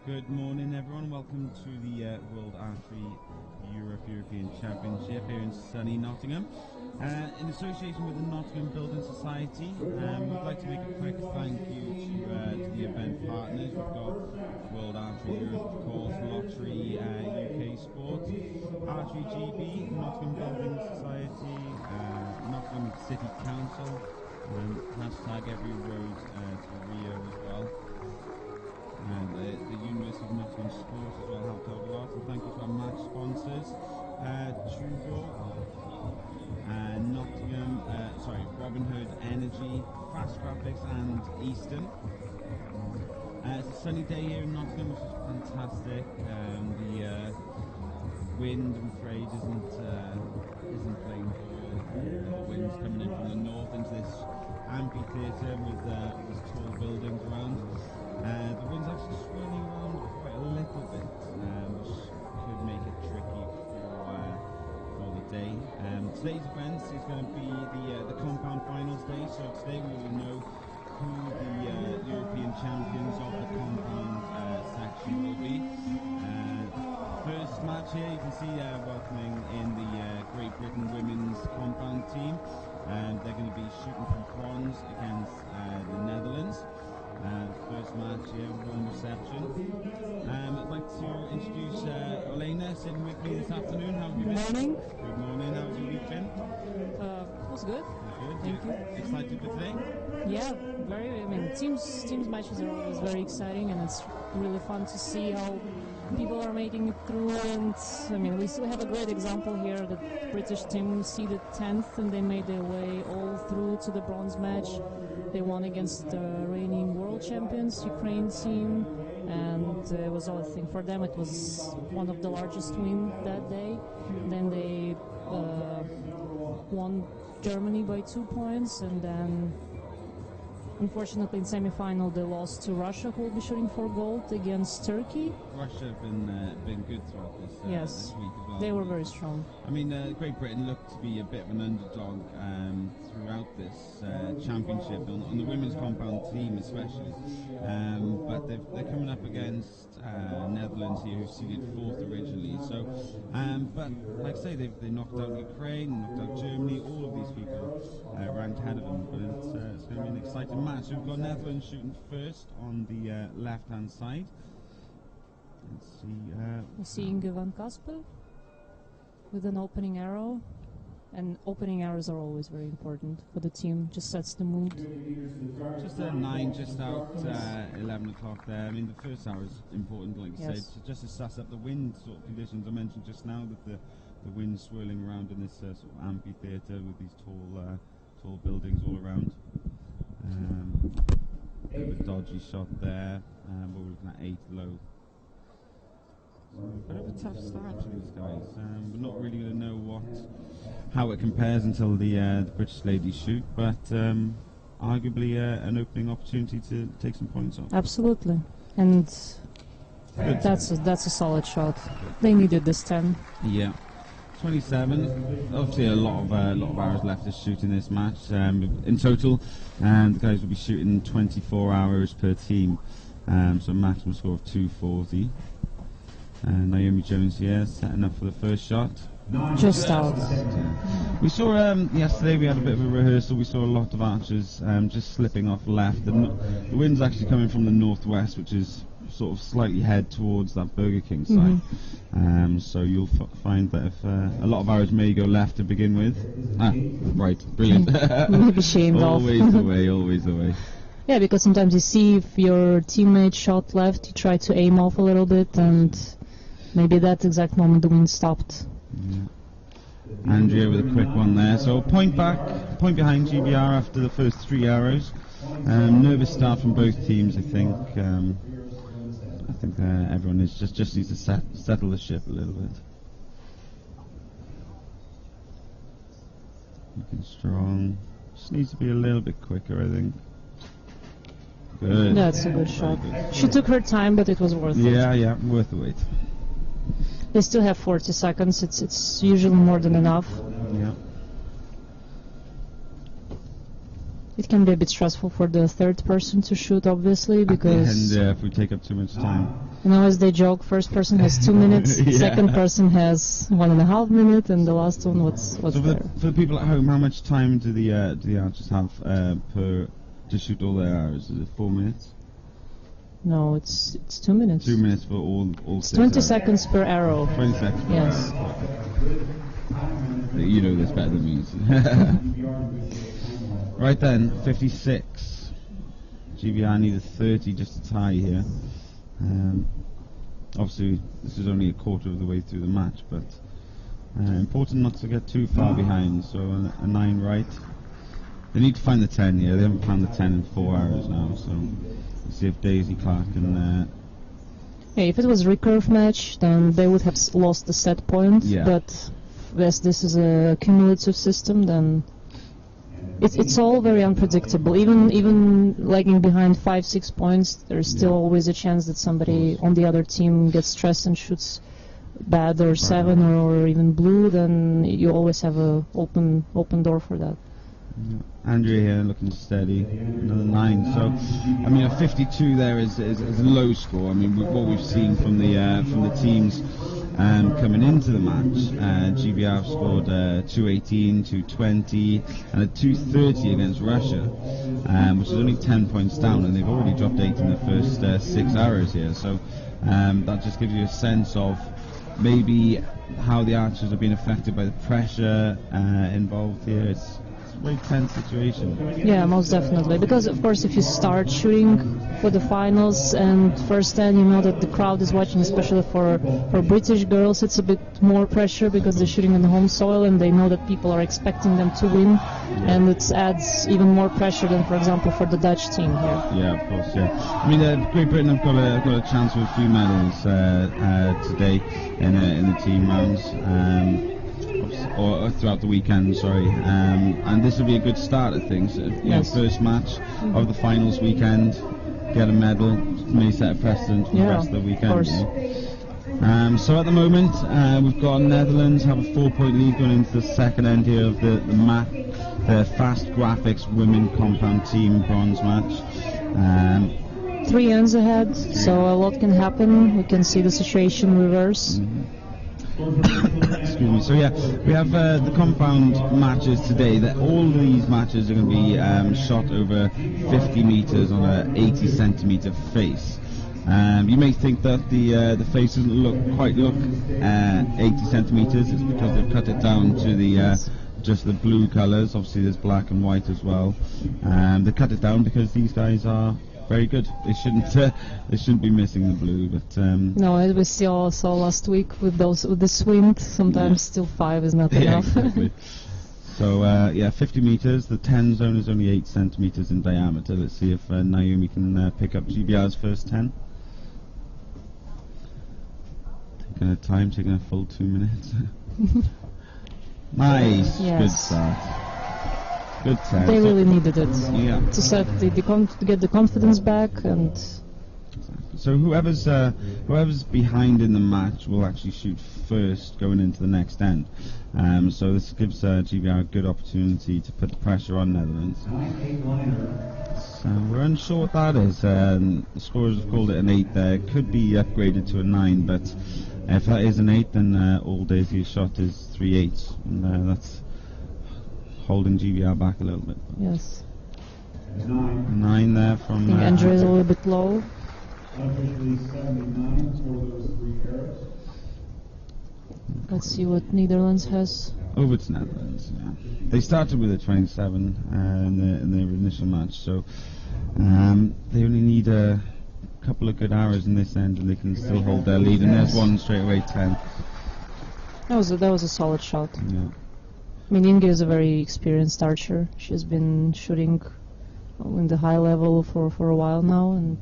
Good morning, everyone. Welcome to the World Archery European Championship here in sunny Nottingham. In association with the Nottingham Building Society, we'd like to make a quick thank you to the event partners. We've got World Archery Europe, of course, Lottery UK Sports, Archery GB, Nottingham Building Society, Nottingham City Council, and hashtag every road to Rio as well. And the University of Nottingham Sports as well helped out a lot. And thank you to our match sponsors, Tudor, Nottingham, Robin Hood Energy, Fast Graphics and Eastern. It's a sunny day here in Nottingham, which is fantastic. The wind, I'm afraid, isn't playing ball. The wind's coming in from the north into this amphitheatre with these tall buildings around. The wind's actually swirling around quite a little bit, which could make it tricky for the day. Today's event is going to be the compound finals day, so today we will know who the European champions of the compound section will be. First match here, you can see welcoming in the Great Britain women's compound team. They're going to be shooting from bronze against the Netherlands. First match here, warm reception. I'd like to introduce Elena sitting with me this afternoon. How have you been? Good morning. Good morning. How's your week been? It was good. Good. Thank you. Excited for today? Yeah, very. I mean, teams matches are always very exciting, and it's really fun to see how people are making it through. And I mean, we still have a great example here. The British team seeded 10th, and they made their way all through to the bronze match. They won against the reigning world champions, Ukraine team, and it was, I think, for them it was one of the largest wins that day. Then they won Germany by 2 points, and then unfortunately in semi-final they lost to Russia, who will be shooting for gold against Turkey. Russia have been good throughout this week as well. They were very strong. I mean, Great Britain looked to be a bit of an underdog throughout this championship, on the women's compound team especially. But they're coming up against Netherlands here, who seeded 4th originally. So, but like I say, they knocked out Ukraine, knocked out Germany. All of these people ranked ahead of them. But it's going to be an exciting match. So we've got Netherlands shooting first on the left-hand side. Let's see. We're seeing Van Kasper with an opening arrow, and opening arrows are always very important for the team. Just sets the mood. Just 9, just out 11 o'clock there. I mean, the first hour is important, like you said, just to suss up the wind sort of conditions. I mentioned just now that the wind swirling around in this sort of amphitheatre with these tall buildings all around. Bit of a dodgy shot there, but we're looking at 8 low. So a bit of a tough start for these guys. We're not really going to know how it compares until the British ladies shoot, but arguably an opening opportunity to take some points off. Absolutely, and that's a solid shot. They needed this 10. Yeah. 27. Obviously, a lot of hours left to shoot in this match. In total, the guys will be shooting 24 hours per team, so a maximum score of 240. Naomi Jones here, setting up for the first shot. Just out. We saw yesterday. We had a bit of a rehearsal. We saw a lot of archers just slipping off left. The wind's actually coming from the northwest, which is sort of slightly head towards that Burger King side. So you'll find that if a lot of arrows may go left to begin with. Right, brilliant. Maybe shaved off. Always away. Yeah, because sometimes you see if your teammate shot left, you try to aim off a little bit, and maybe that exact moment the wind stopped. Yeah. Andrea with a quick one there. So point behind GBR after the first 3 arrows. Nervous start from both teams, I think. I think everyone is just needs to settle the ship a little bit. Looking strong. Just needs to be a little bit quicker, I think. Good. That's a good shot. She took her time, but it was worth it. Yeah, worth the wait. They still have 40 seconds. It's usually more than enough. Yeah. It can be a bit stressful for the third person to shoot, obviously, because... And if we take up too much time. You know, as they joke, first person has 2 minutes, Yeah. second person has 1.5 minutes, and the last one, what's So there? for the people at home, how much time do the archers have to shoot all their arrows? Is it 4 minutes? No, it's 2 minutes. 2 minutes for all It's 6 20 arrows. seconds per arrow. 20 seconds. per Yes. arrow. You know this better than me. Right then, 56. GBR needed 30 just to tie here. Obviously, this is only a quarter of the way through the match, but important not to get too far behind. So a 9 right. They need to find the 10 here. They haven't found the 10 in 4 hours now. So let's see if Daisy Clark can. Yeah, if it was a recurve match, then they would have lost the set point. Yeah. But as this is a cumulative system, then it's all very unpredictable. Even lagging behind 5-6 points, there's still always a chance that somebody on the other team gets stressed and shoots bad or 7 or even blue. Then you always have a open door for that. Yeah. Andrea here looking steady, another 9. So, I mean, a 52 there is a low score. I mean, what we've seen from the teams coming into the match, GBR have scored 218, 220, and a 230 against Russia, which is only 10 points down, and they've already dropped 8 in the first 6 arrows here. So that just gives you a sense of maybe how the archers have been affected by the pressure involved here. It's a very tense situation. Yeah, most definitely. Because, of course, if you start shooting for the finals and first 10, you know that the crowd is watching, especially for British girls, it's a bit more pressure because they're shooting on the home soil and they know that people are expecting them to win. And it adds even more pressure than, for example, for the Dutch team here. Yeah, of course, yeah. I mean, Great Britain have got a chance for a few medals today in the team rounds. Or throughout the weekend, sorry, and this will be a good start, I think. So, first match of the finals weekend, get a medal, may set a precedent for the rest of the weekend. Of course. So at the moment, we've got Netherlands have a 4-point lead going into the second end here of the Fast Graphics Women Compound Team bronze match. 3 ends ahead, so a lot can happen. We can see the situation reverse. Excuse me. So yeah, we have the compound matches today. That all these matches are going to be shot over 50 meters on a 80 centimeter face. You may think that the face doesn't quite look 80 centimeters. It's because they've cut it down to the just the blue colors. Obviously, there's black and white as well. They cut it down because these guys are very good. They shouldn't be missing the blue, but no, as we saw last week with the swing, sometimes still 5 is not enough. Exactly. So 50 meters. The 10 zone is only 8 centimeters in diameter. Let's see if Naomi can pick up GBR's first 10. Taking her time, taking a full 2 minutes. Nice, Yes. good start. Good time. They really needed it Yeah. to set to get the confidence back, and So whoever's behind in the match will actually shoot first going into the next end. So this gives GBR a good opportunity to put the pressure on Netherlands. So we're unsure what that is. The scorers have called it an 8 there. It could be upgraded to a 9, but if that is an 8, then all Daisy's shot is 3 8s, and that's holding GBR back a little bit. yes, 9 there I from. think Andrea is a little bit low. Let's see what Netherlands has. Over to Netherlands. Yeah. They started with a 27 in their initial match, so they only need a couple of good hours in this end, and they can still hold their lead. And there's one straight away 10. That was a solid shot. Yeah. I mean, Inge is a very experienced archer. She's been shooting in the high level for a while now, and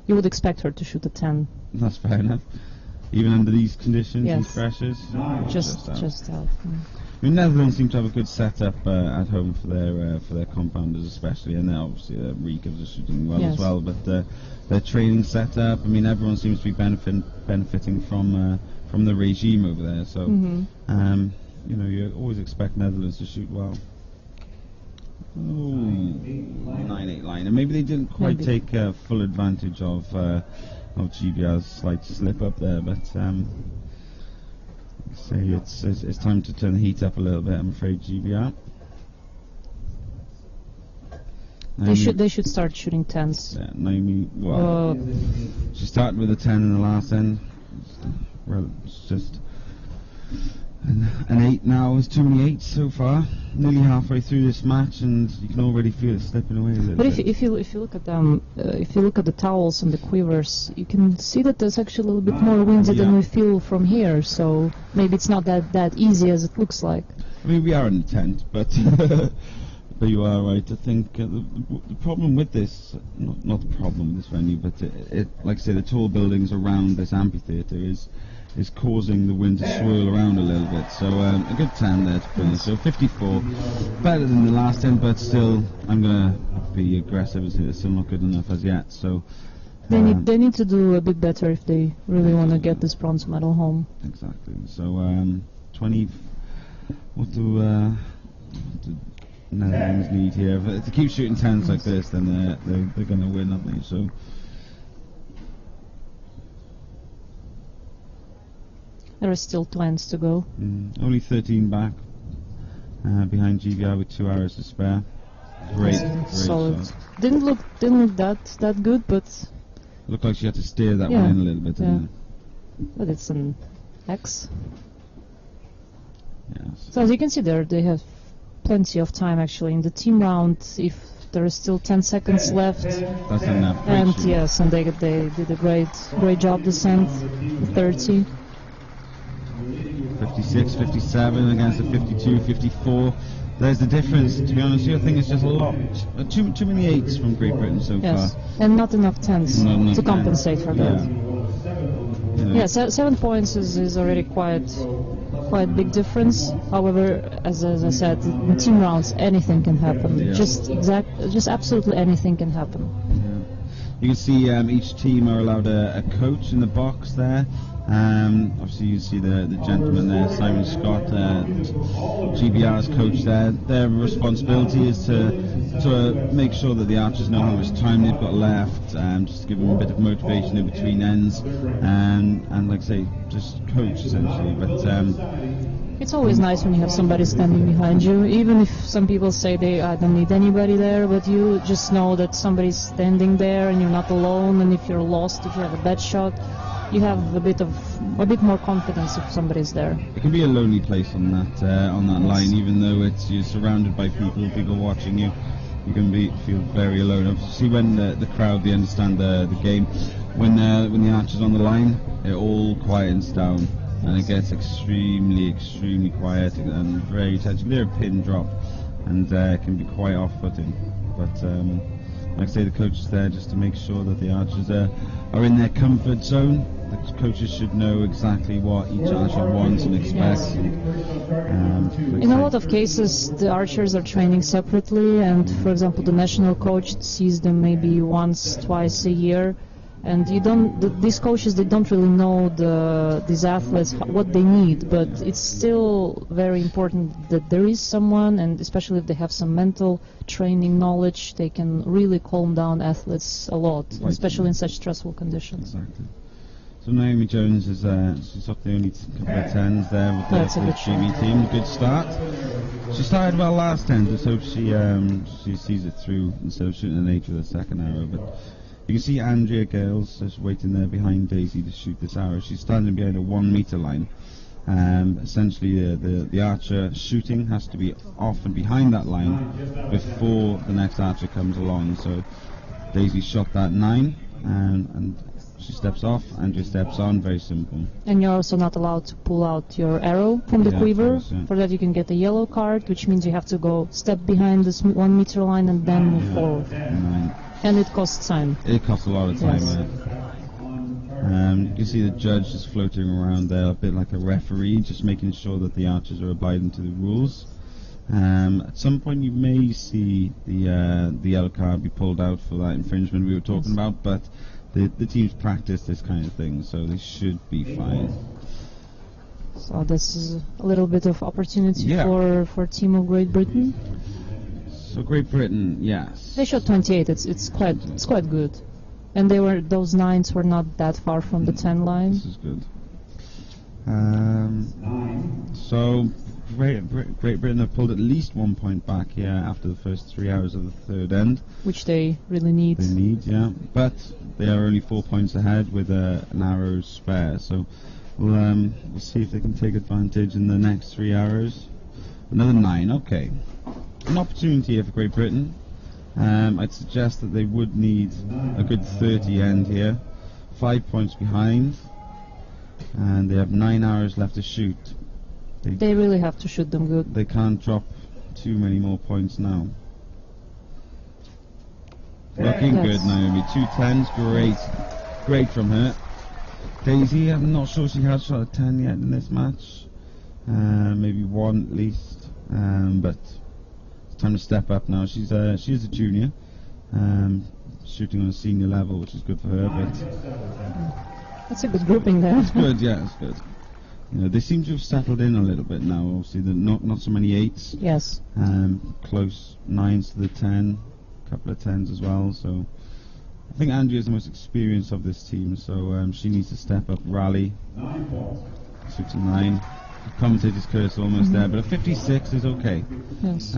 you would expect her to shoot a 10. That's fair enough. Even under these conditions, Yes. these pressures. Just out. I mean, Netherlands seem to have a good setup at home for their compounders, especially, and then obviously Rikers are shooting well Yes. as well. But their training setup, I mean, everyone seems to be benefiting from the regime over there. So, you always expect Netherlands to shoot well. Ooh, 9-8 line, and maybe they didn't quite take full advantage of of GBR's slight slip up there, but say it's time to turn the heat up a little bit, I'm afraid, GBR. They should start shooting 10s. Yeah, Naomi, well, she started with a 10 in the last end. Well, it's just an 8 now. It's too many 8s so far. Nearly halfway through this match, and you can already feel it slipping away a little bit. But if you look at them, if you look at the towels and the quivers, you can see that there's actually a little bit more windy than we feel from here. So maybe it's not that easy as it looks like. I mean, we are in the tent, but but you are right. I think the problem with this, not the problem with this venue, but it like I say, the tall buildings around this amphitheatre is causing the wind to swirl around a little bit. So a good 10 there to finish. So 54, better than the last 10, but still I'm gonna be aggressive. It's still not good enough as yet. So they need to do a bit better if they really want to get this bronze medal home. Exactly. So 20. What do Netherlands need here? If they keep shooting 10s like this, then they're going to win, aren't they? So. There are still 2 ends to go. Only 13 back behind GBR with 2 hours to spare. Great solid. shot. Didn't look that good, but Looked like she had to steer that one in a little bit, didn't it? But it's an X. Yes. So as you can see there, they have plenty of time actually in the team round. If there is still 10 seconds left, That's enough. and yes, and they did a great job descent. 30. 56, 57 against the 52, 54. There's the difference. To be honest, I think it's just a lot. Too many 8s from Great Britain so far. And not enough 10s to compensate for that. Yeah, 7 points is already quite big difference. However, as I said, in team rounds, anything can happen. Yeah. Just absolutely anything can happen. Yeah. You can see each team are allowed a coach in the box there. Obviously you see the gentleman there, Simon Scott, GBR's coach there. Their responsibility is to make sure that the archers know how much time they've got left, just to give them a bit of motivation in between ends, and like I say, just coach essentially. But it's always nice when you have somebody standing behind you, even if some people say I don't need anybody there, but you just know that somebody's standing there and you're not alone, and if you're lost, if you have a bad shot, you have a bit more confidence if somebody's there. It can be a lonely place on that line, even though you're surrounded by people watching you. You can feel very alone. Obviously, when the crowd, they understand the game, when the archer's on the line, it all quietens down and it gets extremely quiet and very tense. You can hear a pin drop, and it can be quite off-putting. But like I say, the coach is there just to make sure that the archers are in their comfort zone. The coaches should know exactly what each archer wants and expects. In a lot of cases, the archers are training separately, and for example, the national coach sees them maybe once, twice a year. And these coaches, they don't really know these athletes what they need, but it's still very important that there is someone, and especially if they have some mental training knowledge, they can really calm down athletes a lot, especially in such stressful conditions. Exactly. So Naomi Jones she's up the only couple of 10s there with the GB team. Good start. She started well last 10, let's hope she sees it through instead of shooting an 8 with a second arrow. But you can see Andrea Gales just waiting there behind Daisy to shoot this arrow. She's standing behind a 1 meter line. Essentially, the archer shooting has to be off and behind that line before the next archer comes along. So Daisy shot that 9, and she steps off, Andrea steps on, very simple. And you're also not allowed to pull out your arrow from the quiver. For that you can get a yellow card, which means you have to go step behind this 1 meter line and then move forward. 9. And it costs time. It costs a lot of time, you can see the judge just floating around there, a bit like a referee, just making sure that the archers are abiding to the rules. At some point you may see the yellow card be pulled out for that infringement we were talking about, but the teams practice this kind of thing, so they should be fine. So this is a little bit of opportunity for Team of Great Britain. So Great Britain, yes. They shot 28. It's quite good. And those 9s were not that far from the 10 line. This is good. So Great Britain have pulled at least 1 point back here after the first 3 hours of the third end. Which they really need. They need, yeah. But they are only 4 points ahead with an arrow spare. So we'll see if they can take advantage in the next 3 hours. Another 9, okay. An opportunity here for Great Britain. I'd suggest that they would need a good 30 end here. 5 points behind. And they have 9 hours left to shoot. They really have to shoot them good. They can't drop too many more points now. Looking good, Naomi. 2 10s, great from her. Daisy, I'm not sure she has shot a 10 yet in this match. Maybe 1 at least. But it's time to step up now. She's a junior, shooting on a senior level, which is good for her. But that's a good grouping there. It's good, yeah, it's good. You know, they seem to have settled in a little bit now. Obviously, not so many 8s. Yes. Close 9s to the 10, a couple of 10s as well. So I think Andrea is the most experienced of this team. So she needs to step up, rally. 69. The commentator's curse almost there, but a 56 is okay. Yes.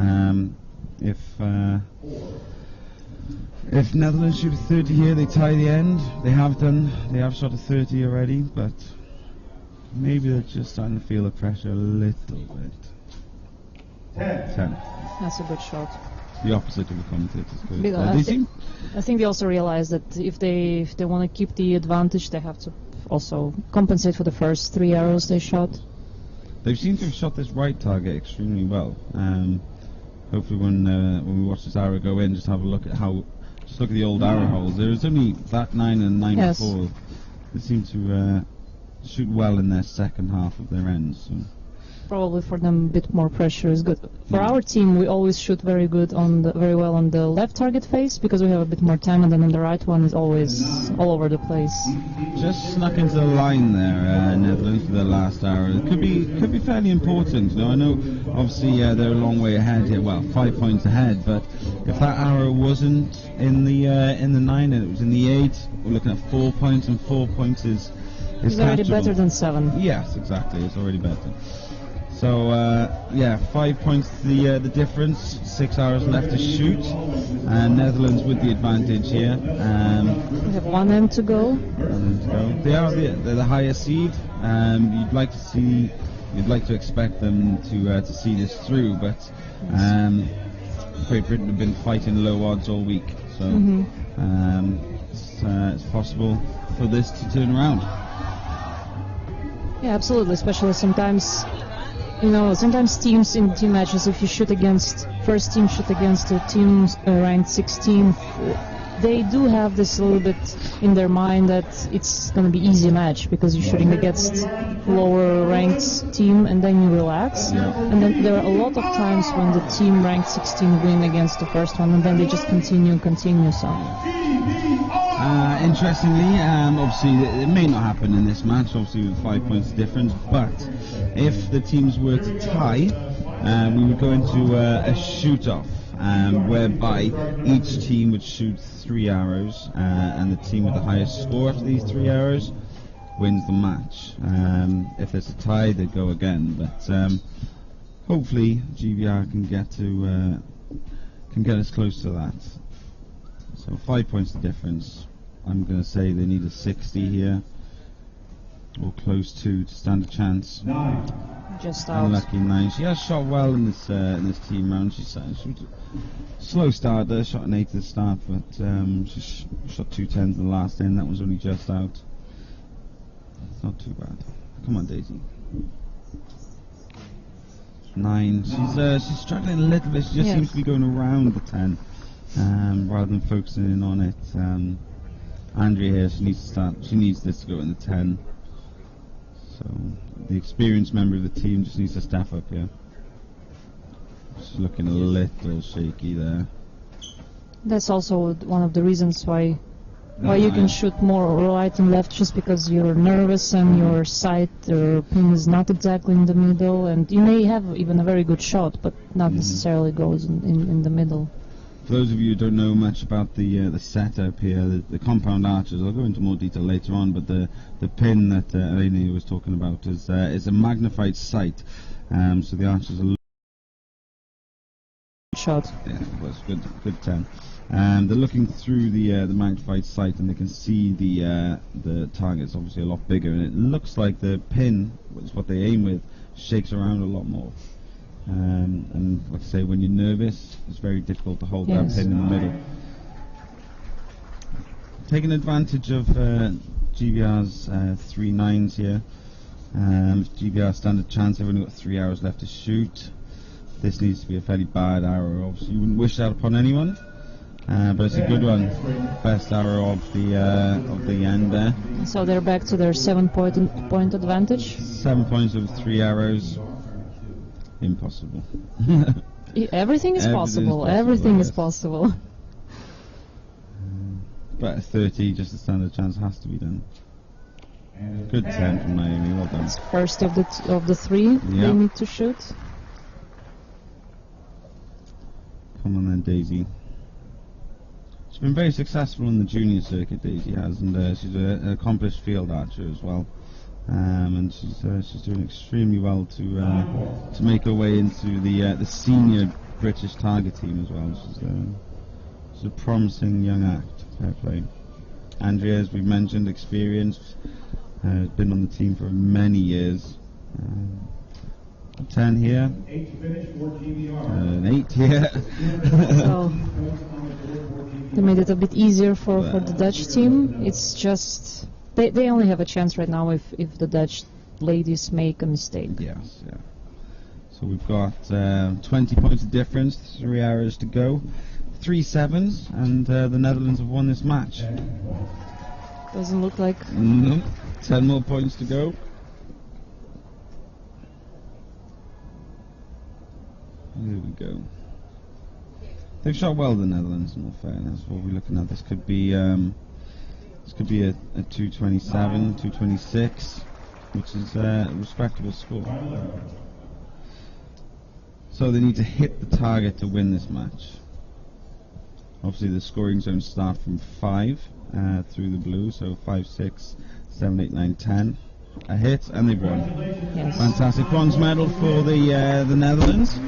If Netherlands shoot a 30 here, they tie the end. They have done. They have shot a 30 already, but maybe they're just starting to feel the pressure a little bit. 10. That's a good shot. The opposite of the commentators. I think they also realize that if they want to keep the advantage, they have to also compensate for the first 3 arrows they shot. They seem to have shot this right target extremely well. Hopefully, when we watch this arrow go in, just have a look at the old arrow holes. There was only that 9 and 9 yes. before. They seem to shoot well in their second half of their ends. So. Probably for them a bit more pressure is good. For our team, we always shoot very well on the left target face because we have a bit more time, and then on the right one is always all over the place. Just snuck into the line there, Netherlands, for the last arrow. It could be fairly important. You know, I know obviously they're a long way ahead here. Well, 5 points ahead, but if that arrow wasn't in the 9 and it was in the 8, we're looking at 4 points, and 4 points is it's already better than 7. Yes, exactly. It's already better. So, 5 points the difference, 6 hours left to shoot, and Netherlands with the advantage here. We have 1 end to go. They're the highest seed. You'd like to expect them to see this through, but Great Britain have been fighting low odds all week, so it's possible for this to turn around. Yeah, absolutely, especially sometimes teams in team matches, if you first team shoot against a team ranked 16th, they do have this a little bit in their mind that it's going to be easy match because you're shooting against lower ranked team and then you relax. Yeah. And then there are a lot of times when the team ranked 16 win against the first one and then they just continue so. Interestingly, obviously it may not happen in this match, obviously with 5 points difference, but if the teams were to tie, we would go into a shoot-off, whereby each team would shoot 3 arrows, and the team with the highest score after these 3 arrows wins the match. If there's a tie, they'd go again, but hopefully GBR can get us close to that. So 5 points the difference. I'm going to say they need a 60 here, or close to stand a chance. Just out. Unlucky 9. She has shot well in this team round. She was a slow starter, shot an 8 at the start, but she shot 2 10s in the last end. That was only just out. It's not too bad. Come on, Daisy. 9. She's struggling a little bit. She just seems to be going around the 10. Rather than focusing in on it. Andrea here, she needs this to go in the 10. So the experienced member of the team just needs to step up here. She's looking a little shaky there. That's also one of the reasons why you can shoot more right and left, just because you're nervous and your sight or pin is not exactly in the middle, and you may have even a very good shot, but not necessarily goes in the middle. For those of you who don't know much about the setup here, the compound archers, I'll go into more detail later on, but the pin that Elena was talking about is a magnified sight, so the archers are shot. Yeah, well, it's good 10. They're looking through the magnified sight, and they can see the target's obviously a lot bigger, and it looks like the pin, which is what they aim with, shakes around a lot more. And like I say, when you're nervous, it's very difficult to hold that pin in the middle. Taking advantage of GBR's 3 9s here. GBR standard chance, they've only got 3 arrows left to shoot. This needs to be a fairly bad arrow. Obviously, you wouldn't wish that upon anyone, but it's a good one. Best arrow of the end there. So they're back to their 7-point advantage. 7 points with 3 arrows. Impossible. Everything is possible. Everything is possible. But a 30, just a standard chance, has to be done. Good 10 from Naomi. Well done. It's first of the 3 they need to shoot. Come on then, Daisy. She's been very successful in the junior circuit, Daisy has, and she's an accomplished field archer as well. And she's doing extremely well to make her way into the senior British target team as well. She's a promising young act. Fair play. Andrea, as we've mentioned, experienced, been on the team for many years. 10 here, an 8 here. So they made it a bit easier for the Dutch team. It's just they only have a chance right now if the Dutch ladies make a mistake. Yes, yeah. So we've got 20 points of difference, 3 hours to go, 3 sevens, and the Netherlands have won this match. Doesn't look like. No, 10 more points to go. Here we go. They've shot well, the Netherlands, in all fairness. What we're looking at, this could be a 227, 226, which is a respectable score. So they need to hit the target to win this match. Obviously the scoring zones start from 5 through the blue, so 5, 6, 7, 8, 9, 10. A hit, and they've won. Yes. Fantastic bronze medal for the Netherlands.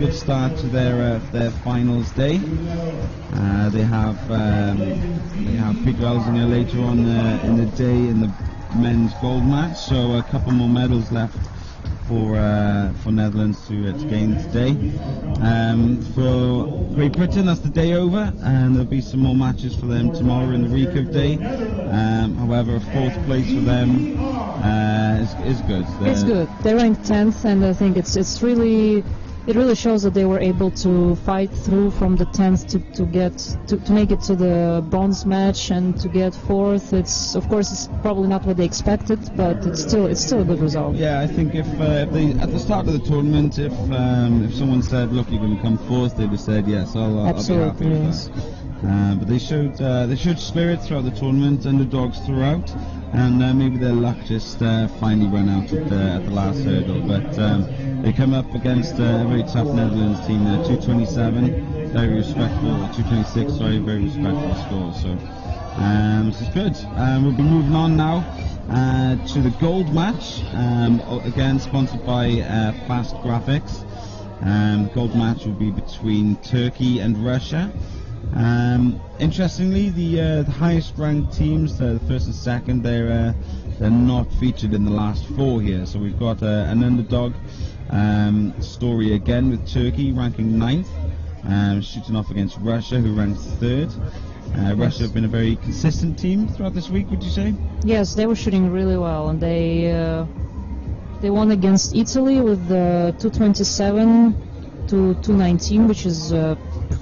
Good start to their finals day. They have Peter Elsinger later on in the day in the men's gold match. So a couple more medals left for Netherlands to gain today. For Great Britain, that's the day over, and there'll be some more matches for them tomorrow in the recurve day. However, a 4th place for them is good. It's good. They're ranked 10th, and I think it really shows that they were able to fight through from the 10th to make it to the bronze match and to get 4th. It's probably not what they expected, but it's still a good result. Yeah, I think if they at the start of the tournament, if someone said, "Look, you're going to come 4th," they'd have said, "Yes, I'll be happy with yes. that." But they showed spirit throughout the tournament, underdogs throughout, and maybe their luck just finally ran out at the last hurdle. But they come up against a very tough Netherlands team there, 227, very respectable, 226, sorry, very respectable score. So this is good. We'll be moving on now to the gold match, again sponsored by Fast Graphics. Gold match will be between Turkey and Russia. Interestingly, the highest ranked teams, the first and second, they're not featured in the last 4 here. So we've got an underdog story again with Turkey ranking 9th, shooting off against Russia, who ranks 3rd. Russia have been a very consistent team throughout this week, would you say? Yes, they were shooting really well, and they won against Italy with 227 to 219, which is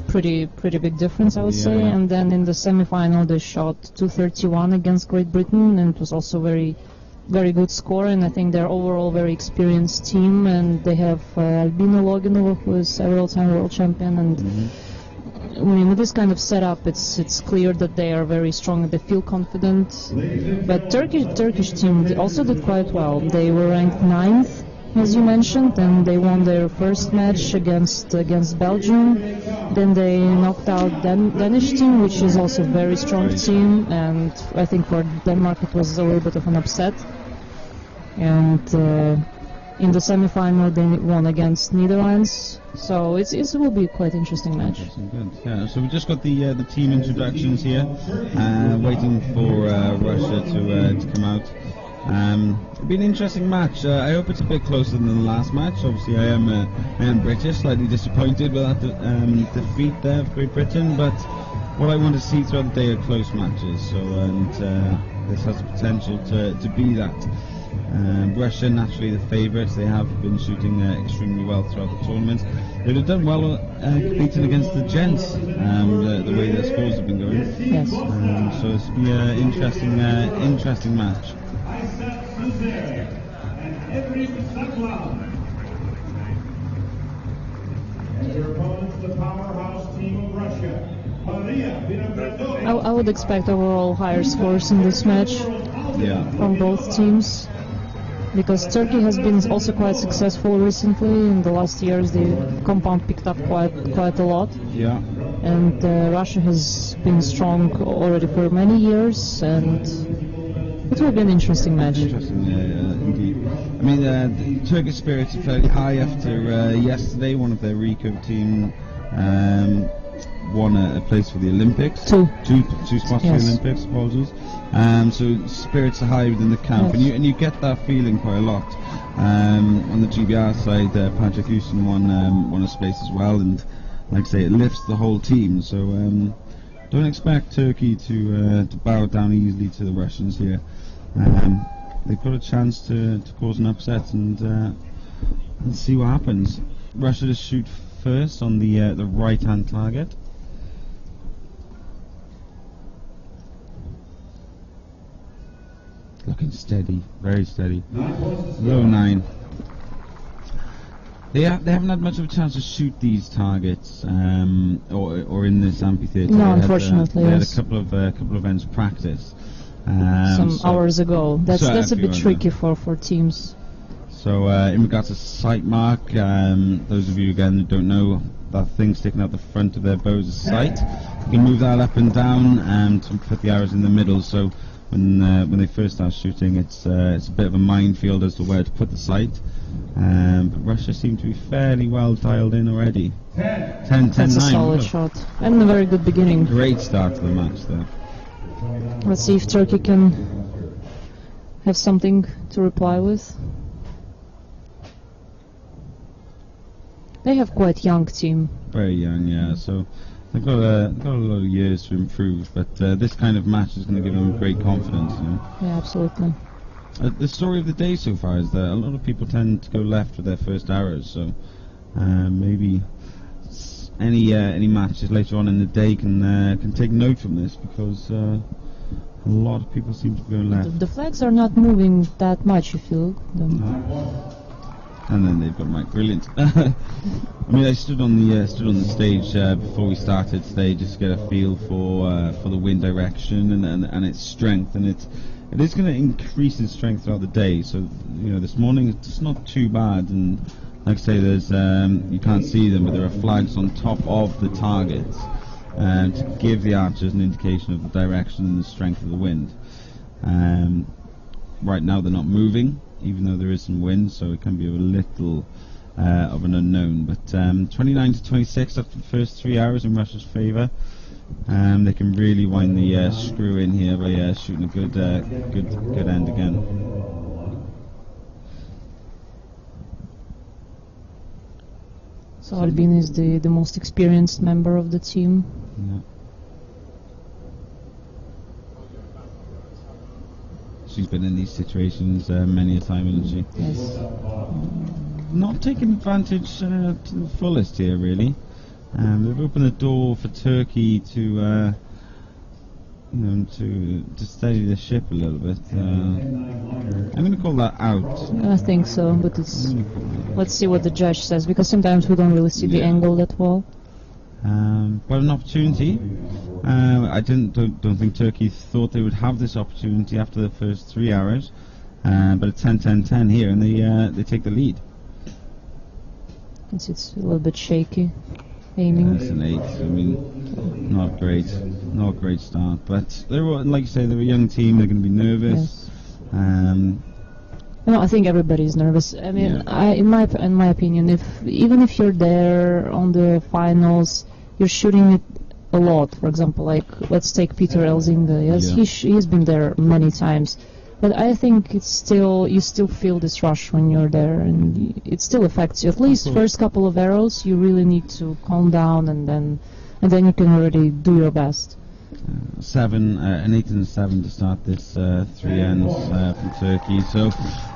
pretty big difference, I would say. And then in the semi-final they shot 231 against Great Britain, and it was also very good score. And I think they're overall very experienced team, and they have Albina Loginova, who is several-time world champion. And I mean, with this kind of setup, it's clear that they are very strong and they feel confident. But Turkish team also did quite well. They were ranked 9th as you mentioned, and they won their first match against Belgium. Then they knocked out Danish team, which is also a very strong team, and I think for Denmark it was a little bit of an upset. And in the semi-final they won against Netherlands, so it will be quite interesting match. Good. Yeah, so we just got the team introductions here, waiting for Russia to come out. It'll be an interesting match. I hope it's a bit closer than the last match. Obviously, I am British, slightly disappointed with that defeat there of Great Britain. But what I want to see throughout the day are close matches. So, and this has the potential to be that. Russia, naturally the favourites. They have been shooting extremely well throughout the tournament. They'd have done well competing against the gents, the way their scores have been going. Yes. So it's be an interesting match. I would expect overall higher scores in this match from both teams, because Turkey has been also quite successful recently. In the last years, the compound picked up quite a lot. Yeah. And Russia has been strong already for many years, and it will be an interesting match. Interesting, indeed. I mean, the Turkish spirits are fairly high after yesterday. One of their recurve team won a place for the Olympics. Two spots for the Olympics. Apologies. So spirits are high within the camp, yes. and you get that feeling quite a lot. On the GBR side, Patrick Houston won a space as well, and like I say, it lifts the whole team. So don't expect Turkey to bow down easily to the Russians here. They've got a chance to cause an upset, and let's see what happens. Russia to shoot first on the right-hand target. Looking steady, very steady. Low 9. They haven't had much of a chance to shoot these targets, or in this amphitheatre. No, unfortunately, they had a couple of events practice. Some hours ago. That's a bit tricky for teams. So in regards to sight mark, those of you again who don't know, that thing sticking out the front of their bow is a sight. You can move that up and down to put the arrows in the middle. So when they first start shooting, it's a bit of a minefield as to where to put the sight. But Russia seem to be fairly well dialed in already. 10-9. That's a solid shot and a very good beginning. Great start to the match there. Let's see if Turkey can have something to reply with. They have quite young team. Very young, yeah. So they've got a lot of years to improve. But this kind of match is going to give them great confidence. You know? Yeah, absolutely. The story of the day so far is that a lot of people tend to go left with their first arrows. So maybe any matches later on in the day can take note from this, because a lot of people seem to be going left. The flags are not moving that much, if you look. And then they've got Mike. Brilliant. I mean, I stood on the stage before we started today just to get a feel for the wind direction and its strength, and it is going to increase in strength throughout the day. So this morning it's not too bad, and like I say, there's you can't see them, but there are flags on top of the targets to give the archers an indication of the direction and the strength of the wind. Right now they're not moving, even though there is some wind, so it can be a little of an unknown. But 29-26 after the first 3 hours in Russia's favour. They can really wind the screw in here by shooting a good end again. So Albin is the most experienced member of the team. Yeah. She's been in these situations many a time, hasn't she? Yes. Not taking advantage to the fullest here, really. They've opened the door for Turkey to steady the ship a little bit. I'm going to call that out. I think so, but let's see what the judge says, because sometimes we don't really see the angle that well. But an opportunity. I don't think Turkey thought they would have this opportunity after the first 3 hours. But it's 10-10-10 here, and they take the lead. It's a little bit shaky aiming. That's an 8. I mean, not great start. But they were, like you say, they're a young team. They're going to be nervous. Yes. No, I think everybody's nervous. I mean, in my opinion, even if you're there on the finals, you're shooting it a lot. For example, like let's take Peter Elzinga. Yes, he's been there many times, but I think it's still you still feel this rush when you're there, and it still affects you. At least first couple of arrows, you really need to calm down, and then you can really do your best. 7, an 8 and a 7 to start this 3 ends from Turkey. So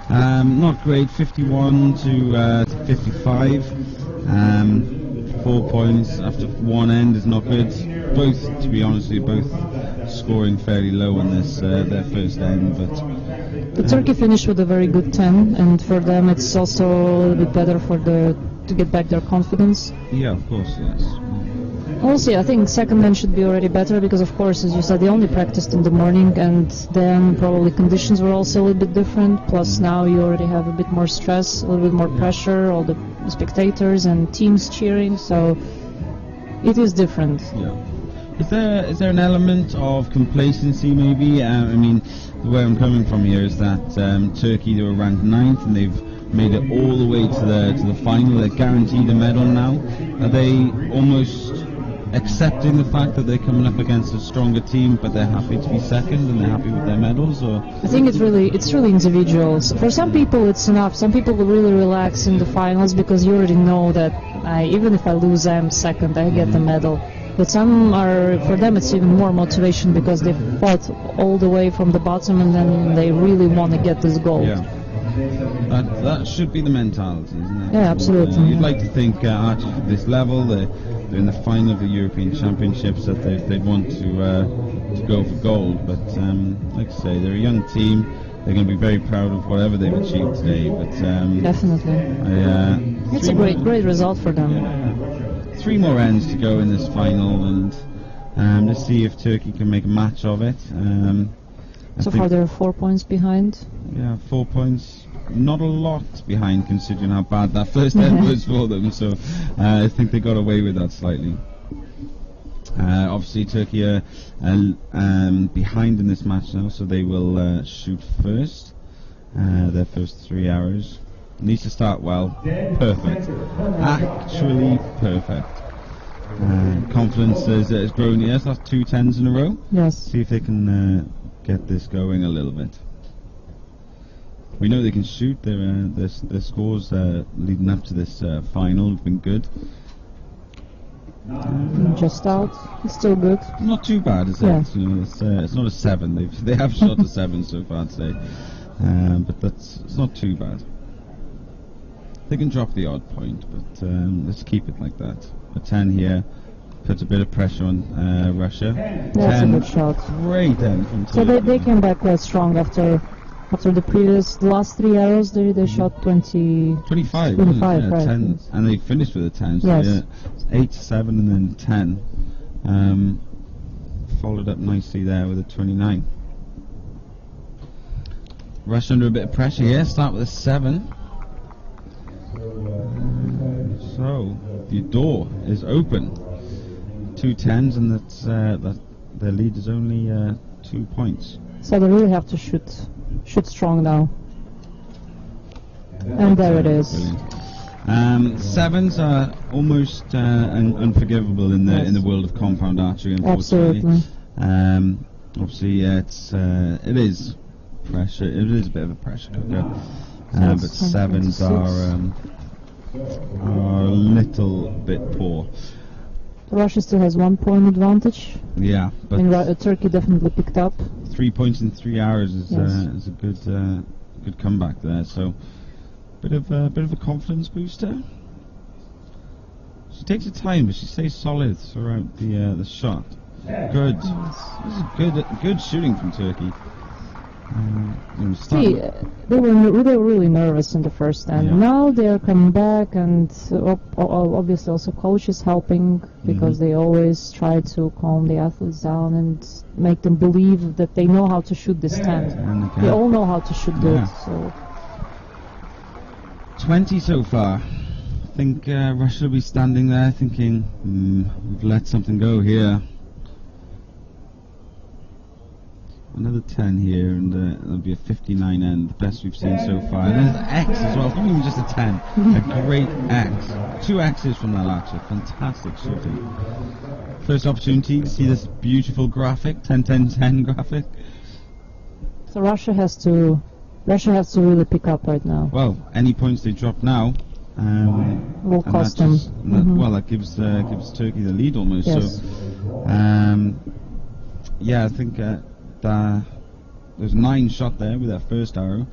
not great. 51 to 55. 4 points after one end is not good. Both, to be honest with you, both scoring fairly low on this their first end. But the Turkey finished with a very good 10, and for them it's also a little bit better to get back their confidence. Yeah, of course, yes. Also, I think second end should be already better because, of course, as you said, they only practiced in the morning, and then probably conditions were also a little bit different. Plus, now you already have a bit more stress, a little bit more pressure, all the spectators and teams cheering. So it is different. Yeah. Is there an element of complacency, maybe? I mean, the way I'm coming from here is that Turkey, they were ranked 9th, and they've made it all the way to the final. They're guaranteed a medal now. Are they almost accepting the fact that they're coming up against a stronger team, but they're happy to be second and they're happy with their medals? Or I think it's really individual. For some people it's enough. Some people will really relax in the finals because you already know that even if I lose, I'm second, I get the medal. But some for them it's even more motivation because they fought all the way from the bottom and then they really want to get this gold. Yeah. That should be the mentality, isn't it? Yeah, absolutely. You'd like to think archers at this level, they're in the final of the European Championships, that they'd want to go for gold. But like I say, they're a young team. They're going to be very proud of whatever they've achieved today. But definitely, it's a great result for them. Yeah. 3 more ends to go in this final, and let's see if Turkey can make a match of it. So far, they're 4 points behind. Yeah, 4 points. Not a lot behind, considering how bad that first end was for them. So I think they got away with that slightly. Obviously, Turkey are behind in this match now, so they will shoot first. Their first 3 arrows. Needs to start well. Perfect. Actually perfect. Confidence has grown. Yes, that's 2 10s in a row. Yes. See if they can get this going a little bit. We know they can shoot. Their scores leading up to this final have been good. Just out. It's still good. Not too bad, is it? Yeah. You know, it's not a 7. They have shot a 7 so far today, but it's not too bad. They can drop the odd point, but let's keep it like that. A 10 here puts a bit of pressure on Russia. That's 10, a good shot. Great end from So Turkey. they came back quite strong after the last 3 arrows. They shot 25, 25, right? 10, Yes. and they finished with a 10. So Yes. yeah, 8, 7, and then 10. Followed up nicely there with a 29. Russia under a bit of pressure here. Start with a 7. So the door is open. 2 10s, and that's their lead is only 2 points. So they really have to shoot strong now. And there it is. Brilliant. 7s are almost unforgivable in the world of compound archery, unfortunately. Absolutely. Obviously, it is pressure. It is a bit of a pressure cooker, but 7s are a little bit poor. Russia still has 1 point advantage. Yeah, but Turkey definitely picked up. 3 points in 3 hours is Yes. a good comeback there. So bit of a confidence booster. She takes her time, but she stays solid throughout the shot. Good. This is good shooting from Turkey. See, they were really nervous in the first end. Yeah. Now they are coming back, and obviously also coach is helping because they always try to calm the athletes down and make them believe that they know how to shoot this 10. They all know how to shoot good. So 20 so far. think Russia will be standing there thinking, we've let something go here. Another 10 here, and there'll be a 59 end, the best we've seen so far. And there's X as well, it's not even just a 10, a great X. 2 X's from that actually, fantastic shooting. First opportunity to see this beautiful graphic, 10-10-10 graphic. So Russia has to really pick up right now. Well, any points they drop now will cost them. Well, that gives Turkey the lead almost. Yes. So, yeah, I think there's 9 shot there with that first arrow.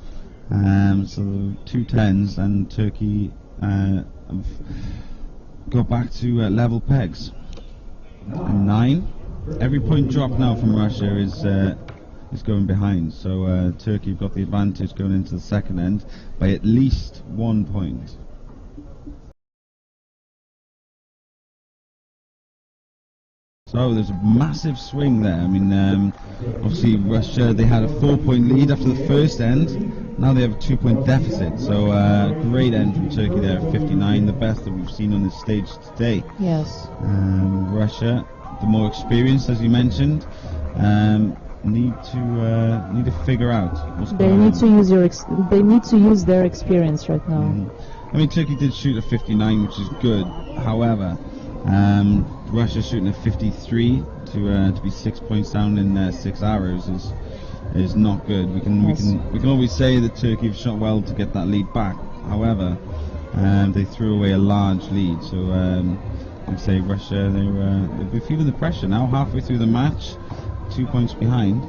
So 2 10s, and Turkey have got back to level pegs. And 9. Every point drop now from Russia is going behind. So Turkey have got the advantage going into the second end by at least 1 point. So there's a massive swing there. I mean, obviously Russia, they had a 4-point lead after the first end. Now they have a 2-point deficit. So great end from Turkey there, 59, the best that we've seen on this stage today. Yes. Russia, the more experienced, as you mentioned, need to figure out what's going on. They need to use their experience right now. I mean, Turkey did shoot a 59, which is good. However, Russia shooting a 53 to be 6 points down in 6 arrows is not good. We can always say that Turkey have shot well to get that lead back. However, they threw away a large lead. So I'd say Russia, they're feeling the pressure now. Halfway through the match, 2 points behind.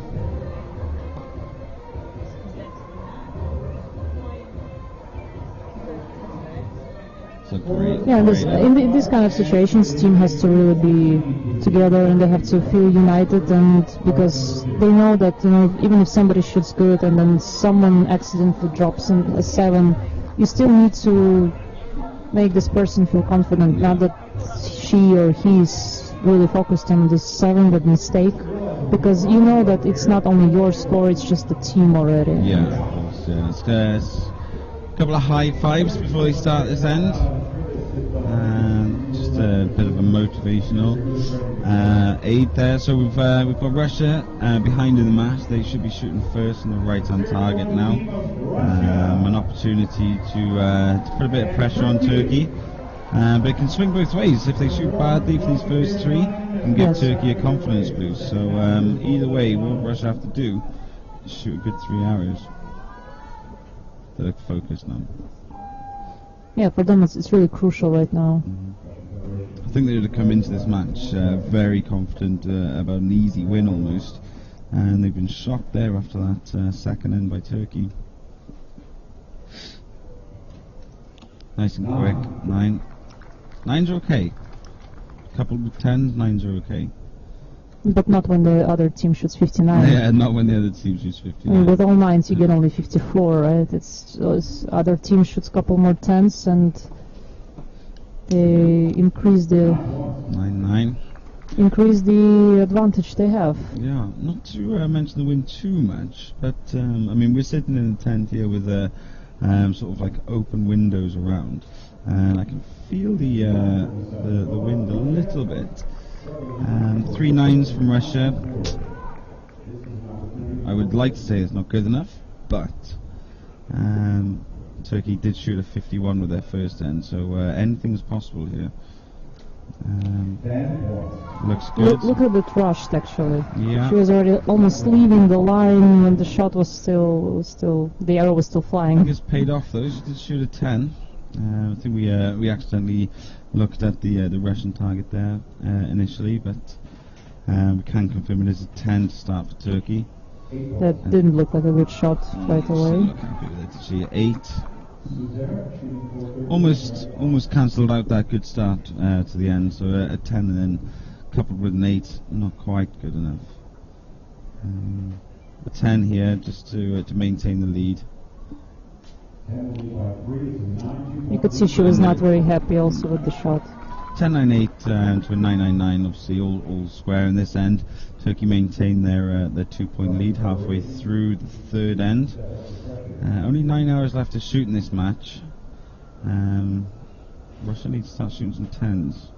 So great. Yeah, in this kind of situations, team has to really be together, and they have to feel united, and because they know that even if somebody shoots good and then someone accidentally drops in a 7, you still need to make this person feel confident. Not that she or he is really focused on this 7, that mistake, because you know that it's not only your score, it's just the team already. Yeah, of course. Yeah. It's a couple of high fives before they start this end. Just a bit of a motivational aid there. So we've got Russia behind in the match. They should be shooting first on the right-hand target now. An opportunity to put a bit of pressure on Turkey. But it can swing both ways. If they shoot badly for these first 3, it can give Turkey a confidence boost. So either way, what Russia have to do is shoot a good 3 arrows. They're focused now. Yeah, for them it's really crucial right now. I think they would have come into this match very confident about an easy win almost, and they've been shocked there after that second end by Turkey. Nice and quick. 9. 9's okay. Couple of 10s, 9's are okay. But not when the other team shoots 59. Yeah, not when the other team shoots 59. With all 9s you get only 54, right? It's other team shoots a couple more 10s and they increase the 9-9. Increase the advantage they have. Yeah, not to mention the win too much, but I mean we're sitting in a tent here with sort of like open windows around, and I can feel the wind a little bit. 3 9s from Russia. I would like to say it's not good enough, but Turkey did shoot a 51 with their first end, so anything's possible here. Looks good. Look at the thrust actually. Yeah. She was already almost leaving the line when the shot was still the arrow was still flying. I think it's paid off though. She did shoot a 10. I think we accidentally looked at the Russian target there initially, but we can confirm it is a 10 to start for Turkey. That didn't look like a good shot right away. Look happy with it. Did she 8? Almost cancelled out that good start to the end. So a 10 and then coupled with an 8, not quite good enough. A 10 here just to maintain the lead. You could see she was not very happy also with the shot. 10-9-8 to a 9-9-9, obviously all square in this end. Turkey maintained their 2-point lead halfway through the third end. Only 9 hours left to shoot in this match. Russia needs to start shooting some 10s.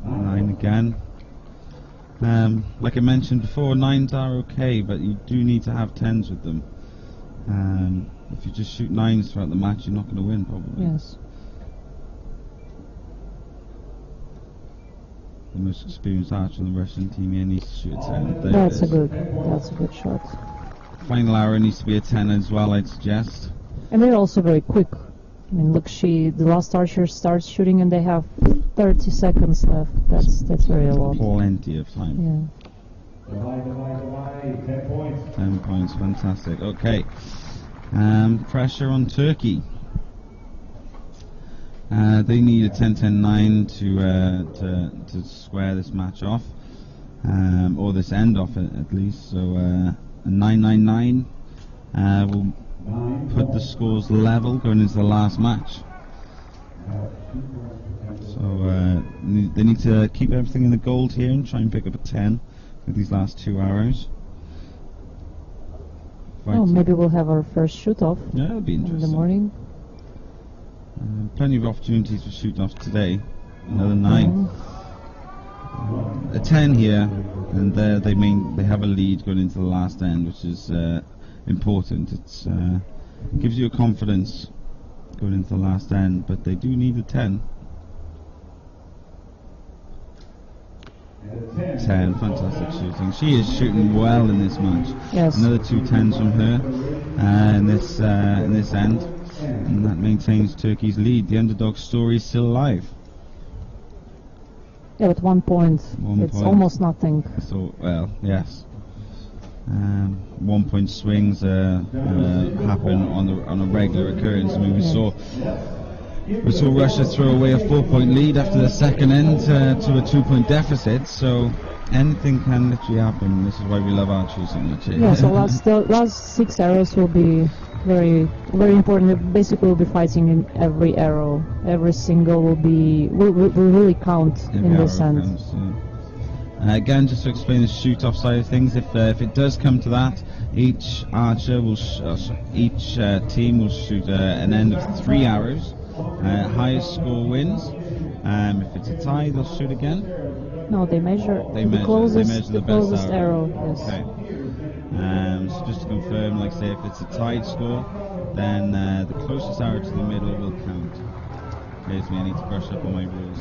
9 again. Like I mentioned before, 9s are okay, but you do need to have 10s with them. If you just shoot 9s throughout the match, you're not going to win, probably. Yes. The most experienced archer on the Russian team here needs to shoot a 10. There That's it is. that's a good shot. Final arrow needs to be a 10 as well, I'd suggest. And they're also very quick. I mean, look, the last archer starts shooting and they have 30 seconds left. That's very a lot. Plenty of time. Yeah. 10 points. 10 points, fantastic. Okay. Pressure on Turkey. They need a 10-10-9 to square this match off, or this end off at least. So a 9-9-9 will put the scores level going into the last match. So they need to keep everything in the gold here and try and pick up a 10 with these last 2 arrows. Oh, maybe we'll have our first shoot-off Yeah, that'll be in interesting. the morning. Plenty of opportunities for shoot-offs today. Another 9. A 10 here, and they have a lead going into the last end, which is important. It's gives you a confidence going into the last end, but they do need a 10. 10, fantastic shooting. She is shooting well in this match. Yes. Another 2 10s from her in this end, and that maintains Turkey's lead. The underdog story is still alive. Yeah, at 1 point, it's point. almost nothing. So, well, yes. 1 point swings happen on a regular occurrence. I mean, we saw Russia throw away a 4-point lead after the second end to a 2-point deficit. So anything can literally happen. This is why we love archery so much. Yeah, so last 6 arrows will be very, very important. Basically, we'll be fighting in every arrow. Every single will really count Every in this arrow end. counts, yeah. Again, just to explain the shoot-off side of things, if it does come to that, each archer will, each team will shoot an end of 3 arrows. Highest score wins. If it's a tie, they'll shoot again. No, they measure They the measure closest, the best closest arrow. Yes. Okay. So just to confirm, like say, if it's a tied score, then the closest arrow to the middle will count. Here's me, I need to brush up on my rules.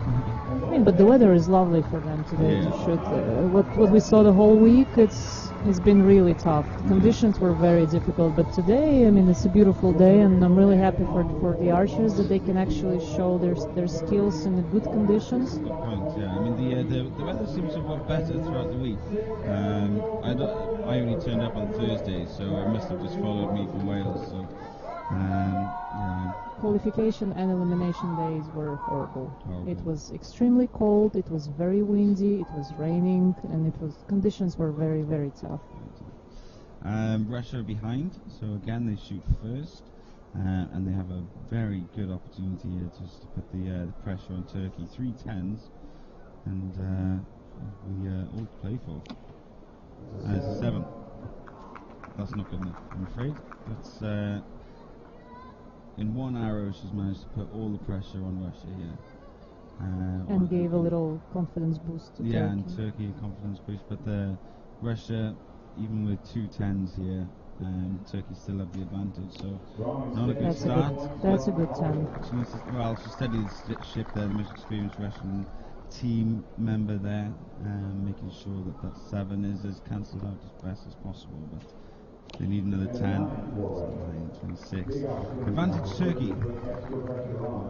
I mean, but the weather is lovely for them today Yeah. to shoot. What we saw the whole week, it's been really tough. The conditions were very difficult, but today, I mean, it's a beautiful day, and I'm really happy for the archers that they can actually show their skills in the good conditions. Good point. Yeah, I mean the weather seems to have got better throughout the week. I only turned up on Thursday, so it must have just followed me from Wales. So yeah. Qualification and elimination days were horrible. Horrible. It was extremely cold, it was very windy, it was raining, and conditions were very, very tough. Russia are behind, so again they shoot first, and they have a very good opportunity here just to put the pressure on Turkey. 3 10s, and we all to play for. It's a 7. That's not good enough, I'm afraid. That's in 1 arrow she's managed to put all the pressure on Russia here. And gave a little confidence boost to Turkey. And Turkey a confidence boost, but Russia, even with 2 10s here, Turkey still have the advantage. So not a good start. That's a good 10. She needs to, she steadied the ship there, the most experienced Russian team member there, making sure that 7 is as cancelled out as best as possible. But they need another 10. 26. Advantage Turkey.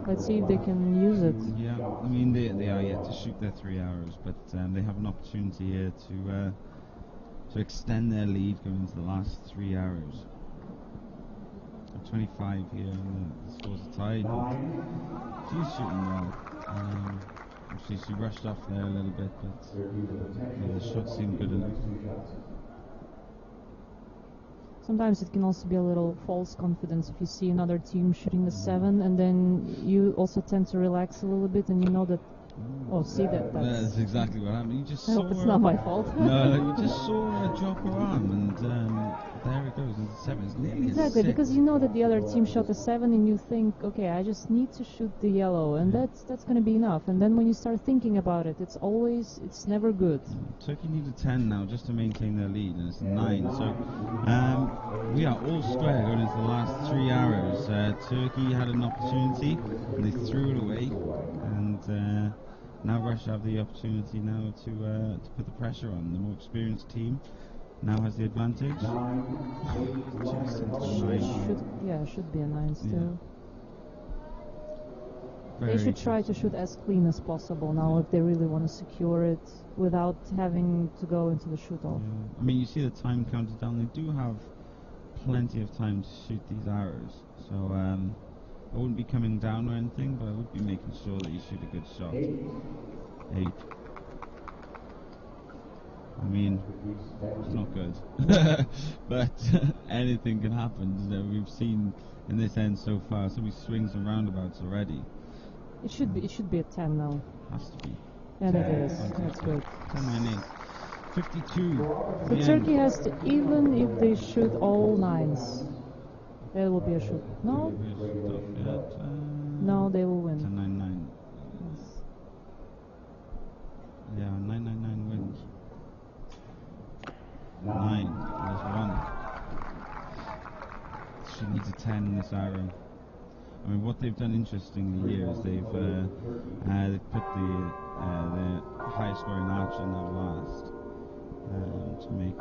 Let's see if they can use it. Yeah, I mean they are yet to shoot their 3 arrows, but they have an opportunity here to extend their lead going into the last 3 arrows. 25 here, and the scores are tied. She's shooting well. She rushed off there a little bit, but the shot seemed good enough. Sometimes it can also be a little false confidence if you see another team shooting a 7, and then you also tend to relax a little bit, and you know that Oh, see that? That's exactly what happened. You just I saw hope it's her- not my fault. No, you just saw her drop her arm, and there it goes into 7. It's nearly Exactly, a 6. because you know that the other team shot a 7 and you think, okay, I just need to shoot the yellow, and that's going to be enough. And then when you start thinking about it, it's never good. Turkey need a 10 now just to maintain their lead, and it's 9. So we are all square going into the last 3 arrows. Turkey had an opportunity, and they threw it away, and now Russia have the opportunity now to put the pressure on. The more experienced team now has the advantage. Just into 9. Should be a 9 still. Very They should try to shoot as clean as possible now if they really want to secure it without having to go into the shoot-off. Yeah. I mean, you see the time counted down. They do have plenty of time to shoot these arrows. So I wouldn't be coming down or anything, but I would be making sure that you shoot a good shot. 8. I mean, it's not good. But anything can happen. We've seen in this end so far so many swings and roundabouts already. It should be a 10 now. Has to be. Yeah, that is. That's good. 10, 9, 8. 52. So Turkey has to, even if they shoot all 9s, there will be a shoot. No? No, they will win. 10, 9, 9. Yes. Yeah, 9, 9, 9 wins. 9. There's 1. She needs a 10 in this arrow. I mean, what they've done interestingly here is they've put the highest scoring archer in that last to make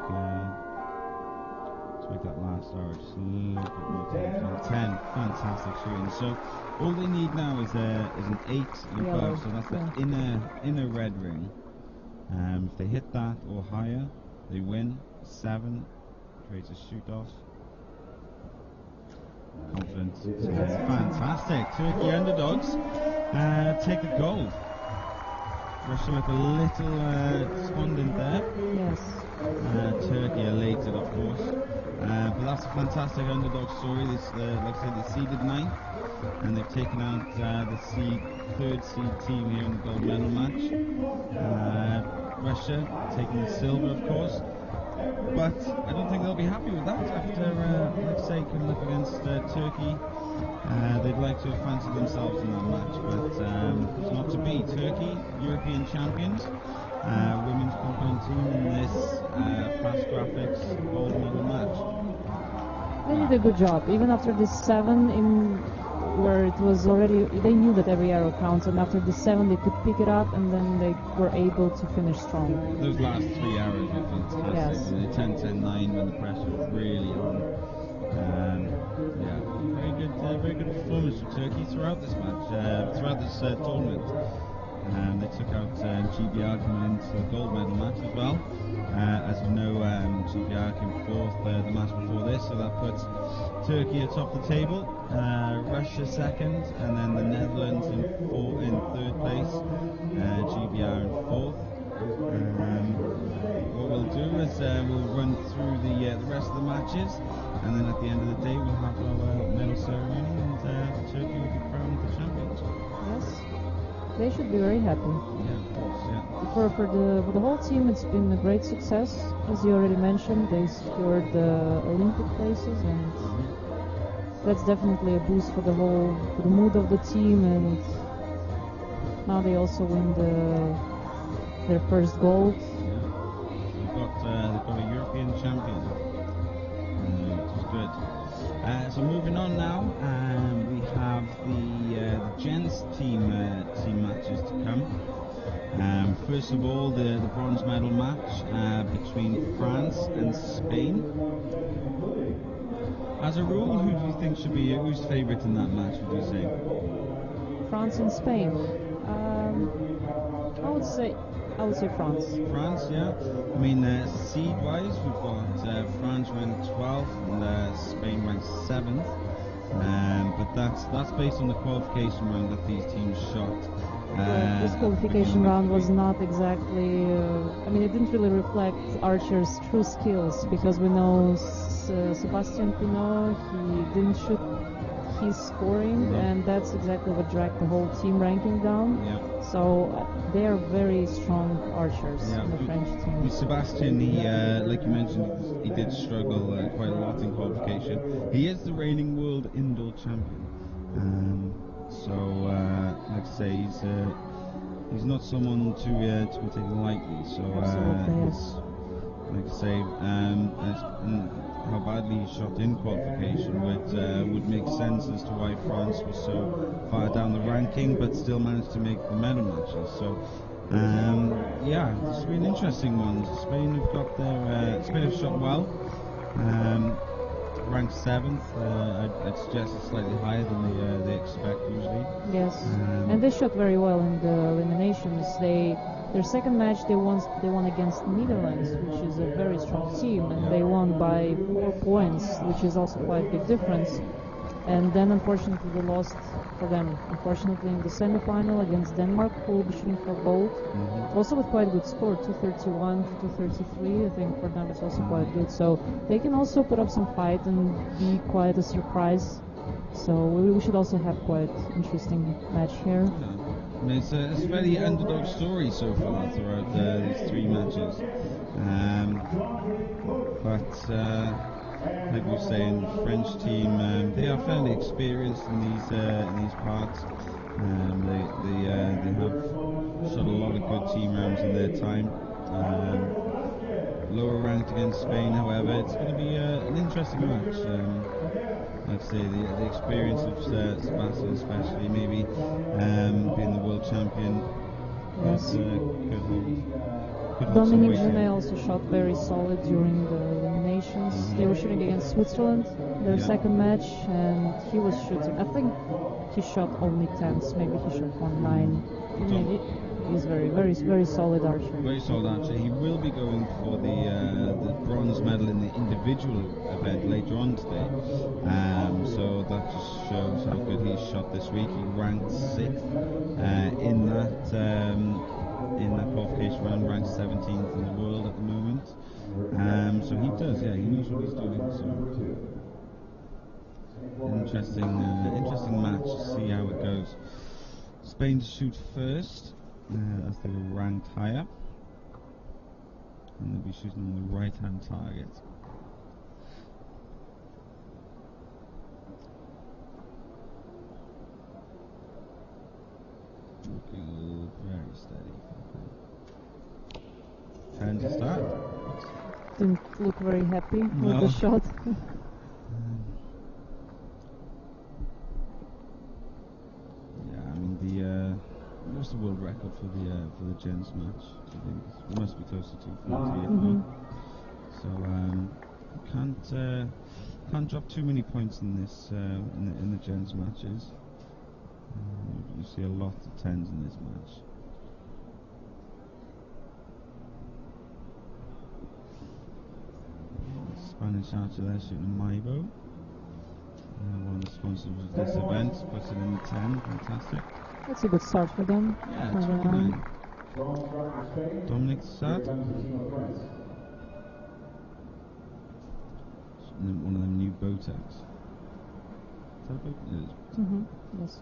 that last arrow just a little bit more confident. 10, fantastic shooting. So all they need now is an 8 and above. So that's the inner red ring. If they hit that or higher, they win. 7 creates a shoot off. Confident. Fantastic. Turkey underdogs take the gold. Russia look a little despondent there. Yes. Turkey elated, of course. But that's a fantastic underdog story. This, like I said, they seeded 9th, and they've taken out the third seed team here in the gold medal match. Russia taking the silver, of course. But I don't think they'll be happy with that after, like I say, coming up against Turkey. They'd like to have fancied themselves in that match, but it's not to be. Turkey, European champions, women's compound team in this fast graphics gold medal match. They did a good job, even after this 7 in where it was already, they knew that every arrow counts, and after the 7 they could pick it up, and then they were able to finish strong. Those last 3 arrows were fantastic. Yes. The 10, 10, 9 when the pressure was really on. Very good performance for Turkey throughout this match, throughout this tournament. They took out GBR coming into the gold medal match as well. As you know, GBR came 4th the match before this, so that puts Turkey atop the table, Russia 2nd, and then the Netherlands in 3rd place, GBR in 4th. What we'll do is we'll run through the rest of the matches, and then at the end of the day we'll have our medal ceremony, and Turkey will be crowned the champions. Yes, they should be very happy. Yeah, of course, yeah. For the whole team, it's been a great success. As you already mentioned, they secured the Olympic places, and that's definitely a boost for the mood of the team. And now they also win their first gold. Yeah. They've got a European champion, which is good. So moving on now, we have the gents team matches to come. First of all, the bronze medal match between France and Spain. As a rule, who do you think should be who's favourite in that match? Would you say? France and Spain. I would say France. France, yeah. I mean, seed-wise, we've got France ranked 12th and Spain ranked 7th. But that's based on the qualification round that these teams shot. This qualification round was not exactly. It didn't really reflect Archer's true skills, because we know Sebastian Pinot, he didn't shoot he's scoring, and that's exactly what dragged the whole team ranking down. Yeah. So they are very strong archers in the French team. Sebastian, he, like you mentioned, he did struggle quite a lot in qualification. He is the reigning world indoor champion. So, like I say, he's not someone to be taken lightly. So, it's, like I say, how badly he shot in qualification would make sense as to why France was so far down the ranking, but still managed to make the medal matches. So, yeah, this has been an interesting one. Spain have got their Spain have shot well. Ranked 7th, I'd suggest it's slightly higher than they expect usually. Yes, and they shot very well in the eliminations. Their second match they won against Netherlands, which is a very strong team, and they won by 4 points, which is also quite a big difference. And then unfortunately they lost for them. Unfortunately in the semi-final against Denmark, who will be shooting for gold. Also with quite a good score, 231 to 233. I think for them it's also quite good. So they can also put up some fight and be quite a surprise. So we should also have quite interesting match here. I mean, it's a very underdog story so far throughout these 3 matches. Like we were saying, the French team, they are fairly experienced in these parts. They have shot a lot of good team rounds in their time. Lower ranked against Spain, however, it's going to be an interesting match. Like I say, the experience of Sebastian, especially maybe being the world champion, could hold Dominique Genet also shot very solid during the eliminations. They were shooting against Switzerland, their second match, and he was shooting. I think he shot only 10s, maybe he shot 9. He's very solid archer. Very solid archer. He will be going for the bronze medal in the individual event later on today. So that just shows how good he's shot this week. He ranked 6th in that qualification round, ranked 17th in the world at the moment. So he does, he knows what he's doing. So interesting match to see how it goes. Spain to shoot first, as they were ranked higher, and they'll be shooting on the right-hand target. Looking very steady. 10 to start. Didn't look very happy with the shot. What's the world record for the gents match? I think it must be close to 240. So can't drop too many points in this in the gents matches. You see a lot of 10s in this match. Spanish archer there shooting a Maibo. One of the sponsors of this event puts it in the 10. Fantastic. That's a good start for them. Yeah, it's really good. Dominic start. One of them new Botex. Is that a boat? Yes.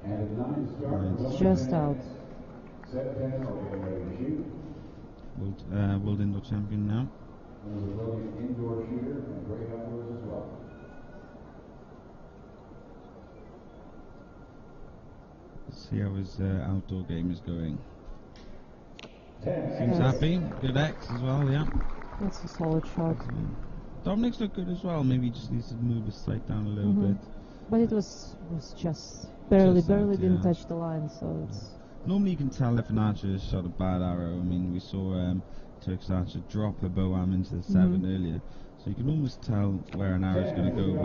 And Just out. World indoor champion now. Indoor shooter and great outdoors as well. Let's see how his outdoor game is going. Seems happy. Good X as well, yeah. That's a solid shot. Dominic's looked good as well. Maybe he just needs to move his sight down a little bit. But it was just barely didn't touch the line, so it's... Normally you can tell if an archer has shot a bad arrow. I mean, we saw Turkish archer drop a bow arm into the 7 earlier. So you can almost tell where an arrow is going to go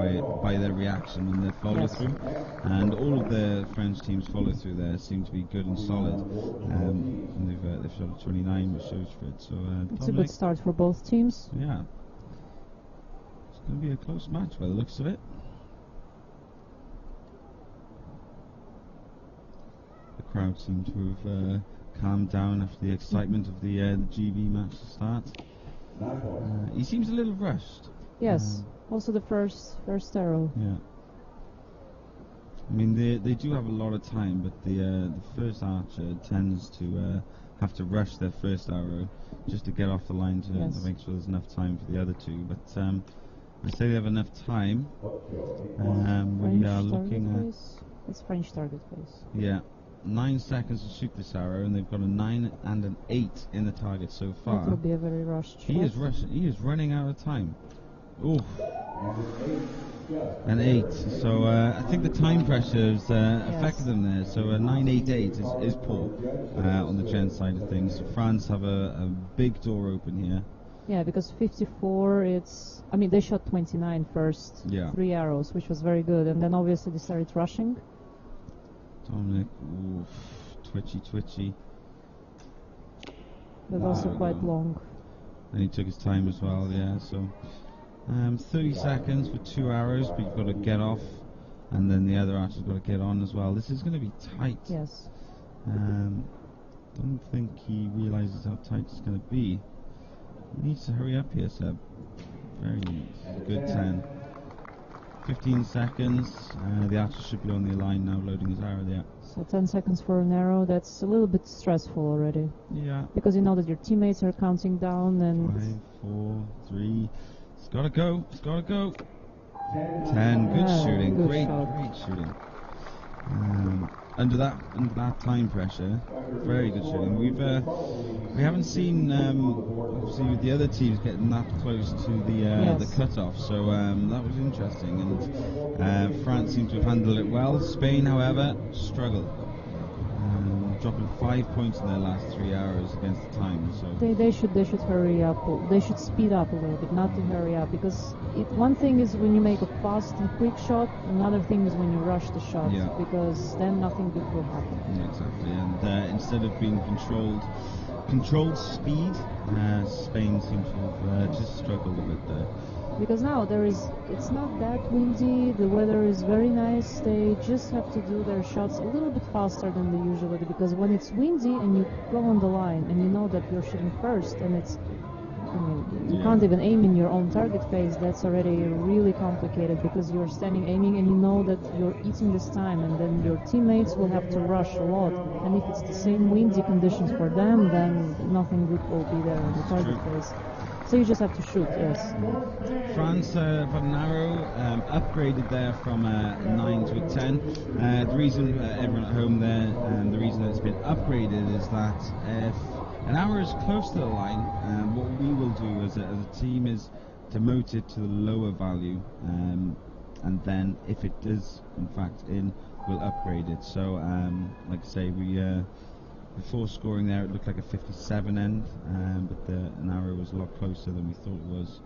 by their reaction and their follow through. And all of the French teams' follow through there seem to be good and solid. And they've shot a 29, which shows for it. So it's a good start for both teams. Yeah. It's going to be a close match by the looks of it. The crowd seem to have calmed down after the excitement of the GB match to start. He seems a little rushed. Yes, Also the first arrow. Yeah. I mean, they do have a lot of time, but the first archer tends to have to rush their first arrow just to get off the line to make sure there's enough time for the other two. But I say they have enough time. We are looking at... It's French target face. Yeah. 9 seconds to shoot this arrow, and they've got a 9 and an 8 in the target so far. That will be a very rushed shot. He is running out of time. Ooh. An 8. So I think the time pressure has affected them there. So a 9-8-8 is poor on the Gen side of things. France have a big door open here. Yeah, because 54, I mean, they shot 29 first. Yeah. 3 arrows, which was very good. And then obviously they started rushing. Dominic, oof, twitchy. But also quite long. And he took his time as well, yeah. So 30 seconds for 2 arrows, but you've got to get off, and then the other archer's got to get on as well. This is going to be tight. Yes. Don't think he realizes how tight it's going to be. He needs to hurry up here, Seb. Very good 10. 15 seconds. The archer should be on the line now, loading his arrow there. So 10 seconds for an arrow. That's a little bit stressful already. Yeah. Because you know that your teammates are counting down and... 5, 4, 3. It's gotta go. 10. Good shooting. Good Great shot. shooting. Under that time pressure, very good shooting. We haven't seen obviously the other teams getting that close to the cutoff, so that was interesting. And France seemed to have handled it well. Spain, however, struggled, dropping 5 points in their last 3 hours against the time. So they should hurry up. They should speed up a little bit, not to hurry up, because one thing is when you make a fast and quick shot, another thing is when you rush the shot, because then nothing good will happen. Yeah, exactly. And instead of being controlled speed, Spain seems to have just struggled a bit there. Because now it's not that windy, the weather is very nice, they just have to do their shots a little bit faster than they usually do, because when it's windy and you go on the line and you know that you're shooting first and you can't even aim in your own target phase, that's already really complicated, because you're standing aiming and you know that you're eating this time, and then your teammates will have to rush a lot, and if it's the same windy conditions for them, then nothing good will be there in the target phase. So you just have to shoot, yes. France got an arrow upgraded there from a 9 to a 10. The reason, everyone at home there, the reason that it's been upgraded is that if an arrow is close to the line, what we will do as a team is demote it to the lower value, and then if it is in fact in, we'll upgrade it. So like I say, we before scoring there, it looked like a 57 end, but an arrow was a lot closer than we thought it was.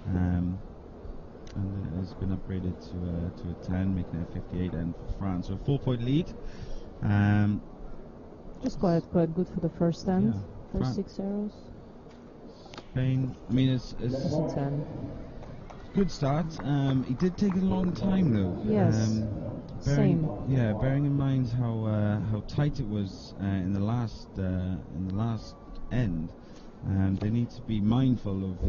And it has been upgraded to a 10, making it a 58 end for France. So a 4-point lead. Just quite good for the first end. Yeah. First 6 arrows. Spain, I mean, it's a 10. Good start. It did take a long time though. Yes. Bearing in mind how tight it was in the last end, they need to be mindful of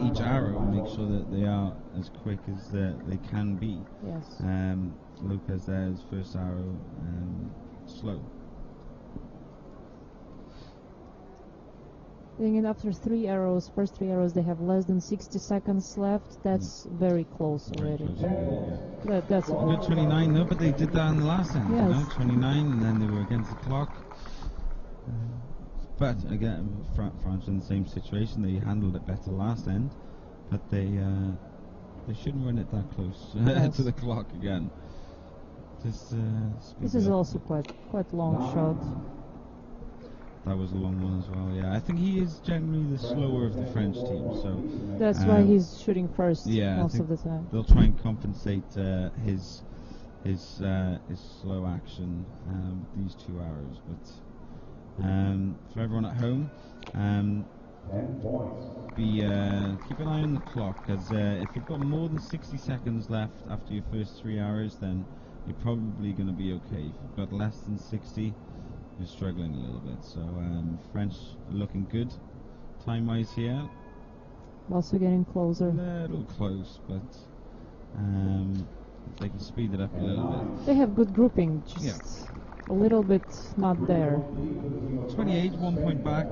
each arrow and make sure that they are as quick as they can be. Yes. Lopez there's first arrow, slow. And after 3 arrows, first 3 arrows, they have less than 60 seconds left. That's very close already. That's a good 29 though, but they did that in the last end. Yes. You know, 29, and then they were against the clock. But again, France in the same situation. They handled it better last end, but they shouldn't run it that close to the clock again. This is also quite long shot. That was a long one as well. Yeah, I think he is generally the slower of the French team, so that's why he's shooting first most of the time. They'll try and compensate his slow action these 2 arrows. But for everyone at home, keep an eye on the clock, because if you've got more than 60 seconds left after your first 3 arrows, then you're probably going to be okay. If you've got less than 60, you're struggling a little bit. So French looking good time-wise here. Also getting A closer. little close, but if they can speed it up a little bit. They have good grouping, just Yeah. a little bit not there. 28, 1 point back.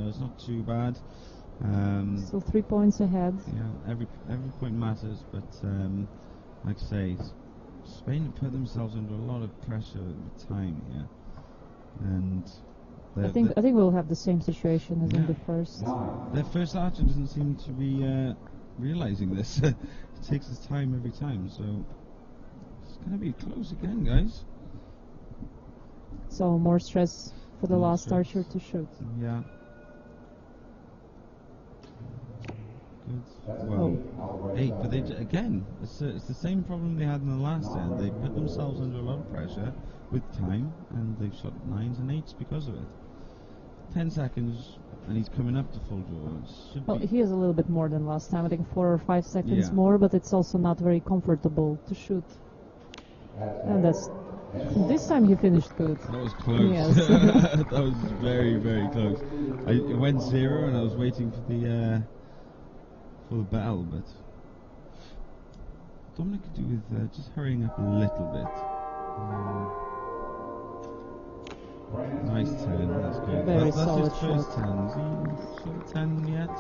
It's not too bad. Still 3 points ahead. Yeah, every point matters, but like I say, Spain put themselves under a lot of pressure at the time here, and I think we'll have the same situation as in the first. their first archer doesn't seem to be realizing this. It takes its time every time, so it's going to be close again, guys. So more stress for the More last stress. archer to shoot. Yeah. Good. Well, 8, but again, it's the same problem they had in the last end. They put themselves under a lot of pressure with time, and they've shot 9s and 8s because of it. 10 seconds, and he's coming up to full draw. Well, he has a little bit more than last time. I think 4 or 5 seconds Yeah. more, but it's also not very comfortable to shoot. And this time he finished good. That was close. Yes. That was very, very close. It went 0, and I was waiting for the bell, but Dominic could do with just hurrying up a little bit. Nice 10, that's good. Very That's solid his first shot. 10. Is he shot a 10 yet? I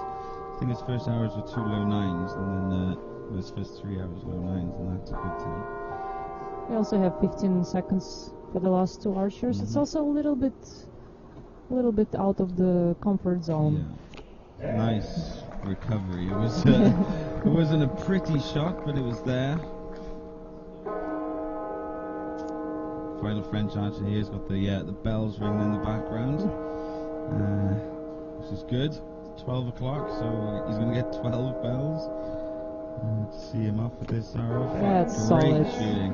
think his first arrows were 2 low 9s, and then his first 3 arrows low 9s, and that's a good 10. We also have 15 seconds for the last 2 archers. It's also a little bit out of the comfort zone. Yeah. Nice recovery. It was it wasn't a pretty shot, but it was there. Final French archer here has got the bells ringing in the background, which is good. 12 o'clock, so he's going to get 12 bells. To see him off with this arrow. That's Great solid. shooting.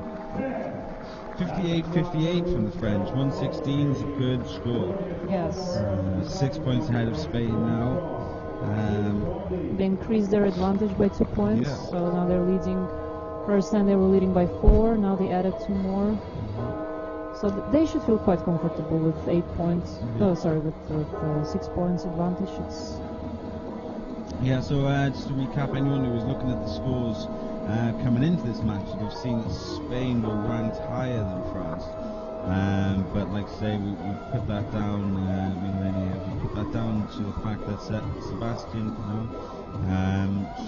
58-58 from the French. 116 is a good score. Yes. 6 points ahead of Spain now. They increased their advantage by 2 points, Yeah. so now they're leading. First time they were leading by 4, now they added 2 more. So they should feel quite comfortable with 8 points. Oh, sorry, with 6 points advantage. Yeah, so just to recap, anyone who was looking at the scores coming into this match, you'd have seen that Spain were ranked higher than France. But like I say, we put that down. We put that down to the fact that Sebastian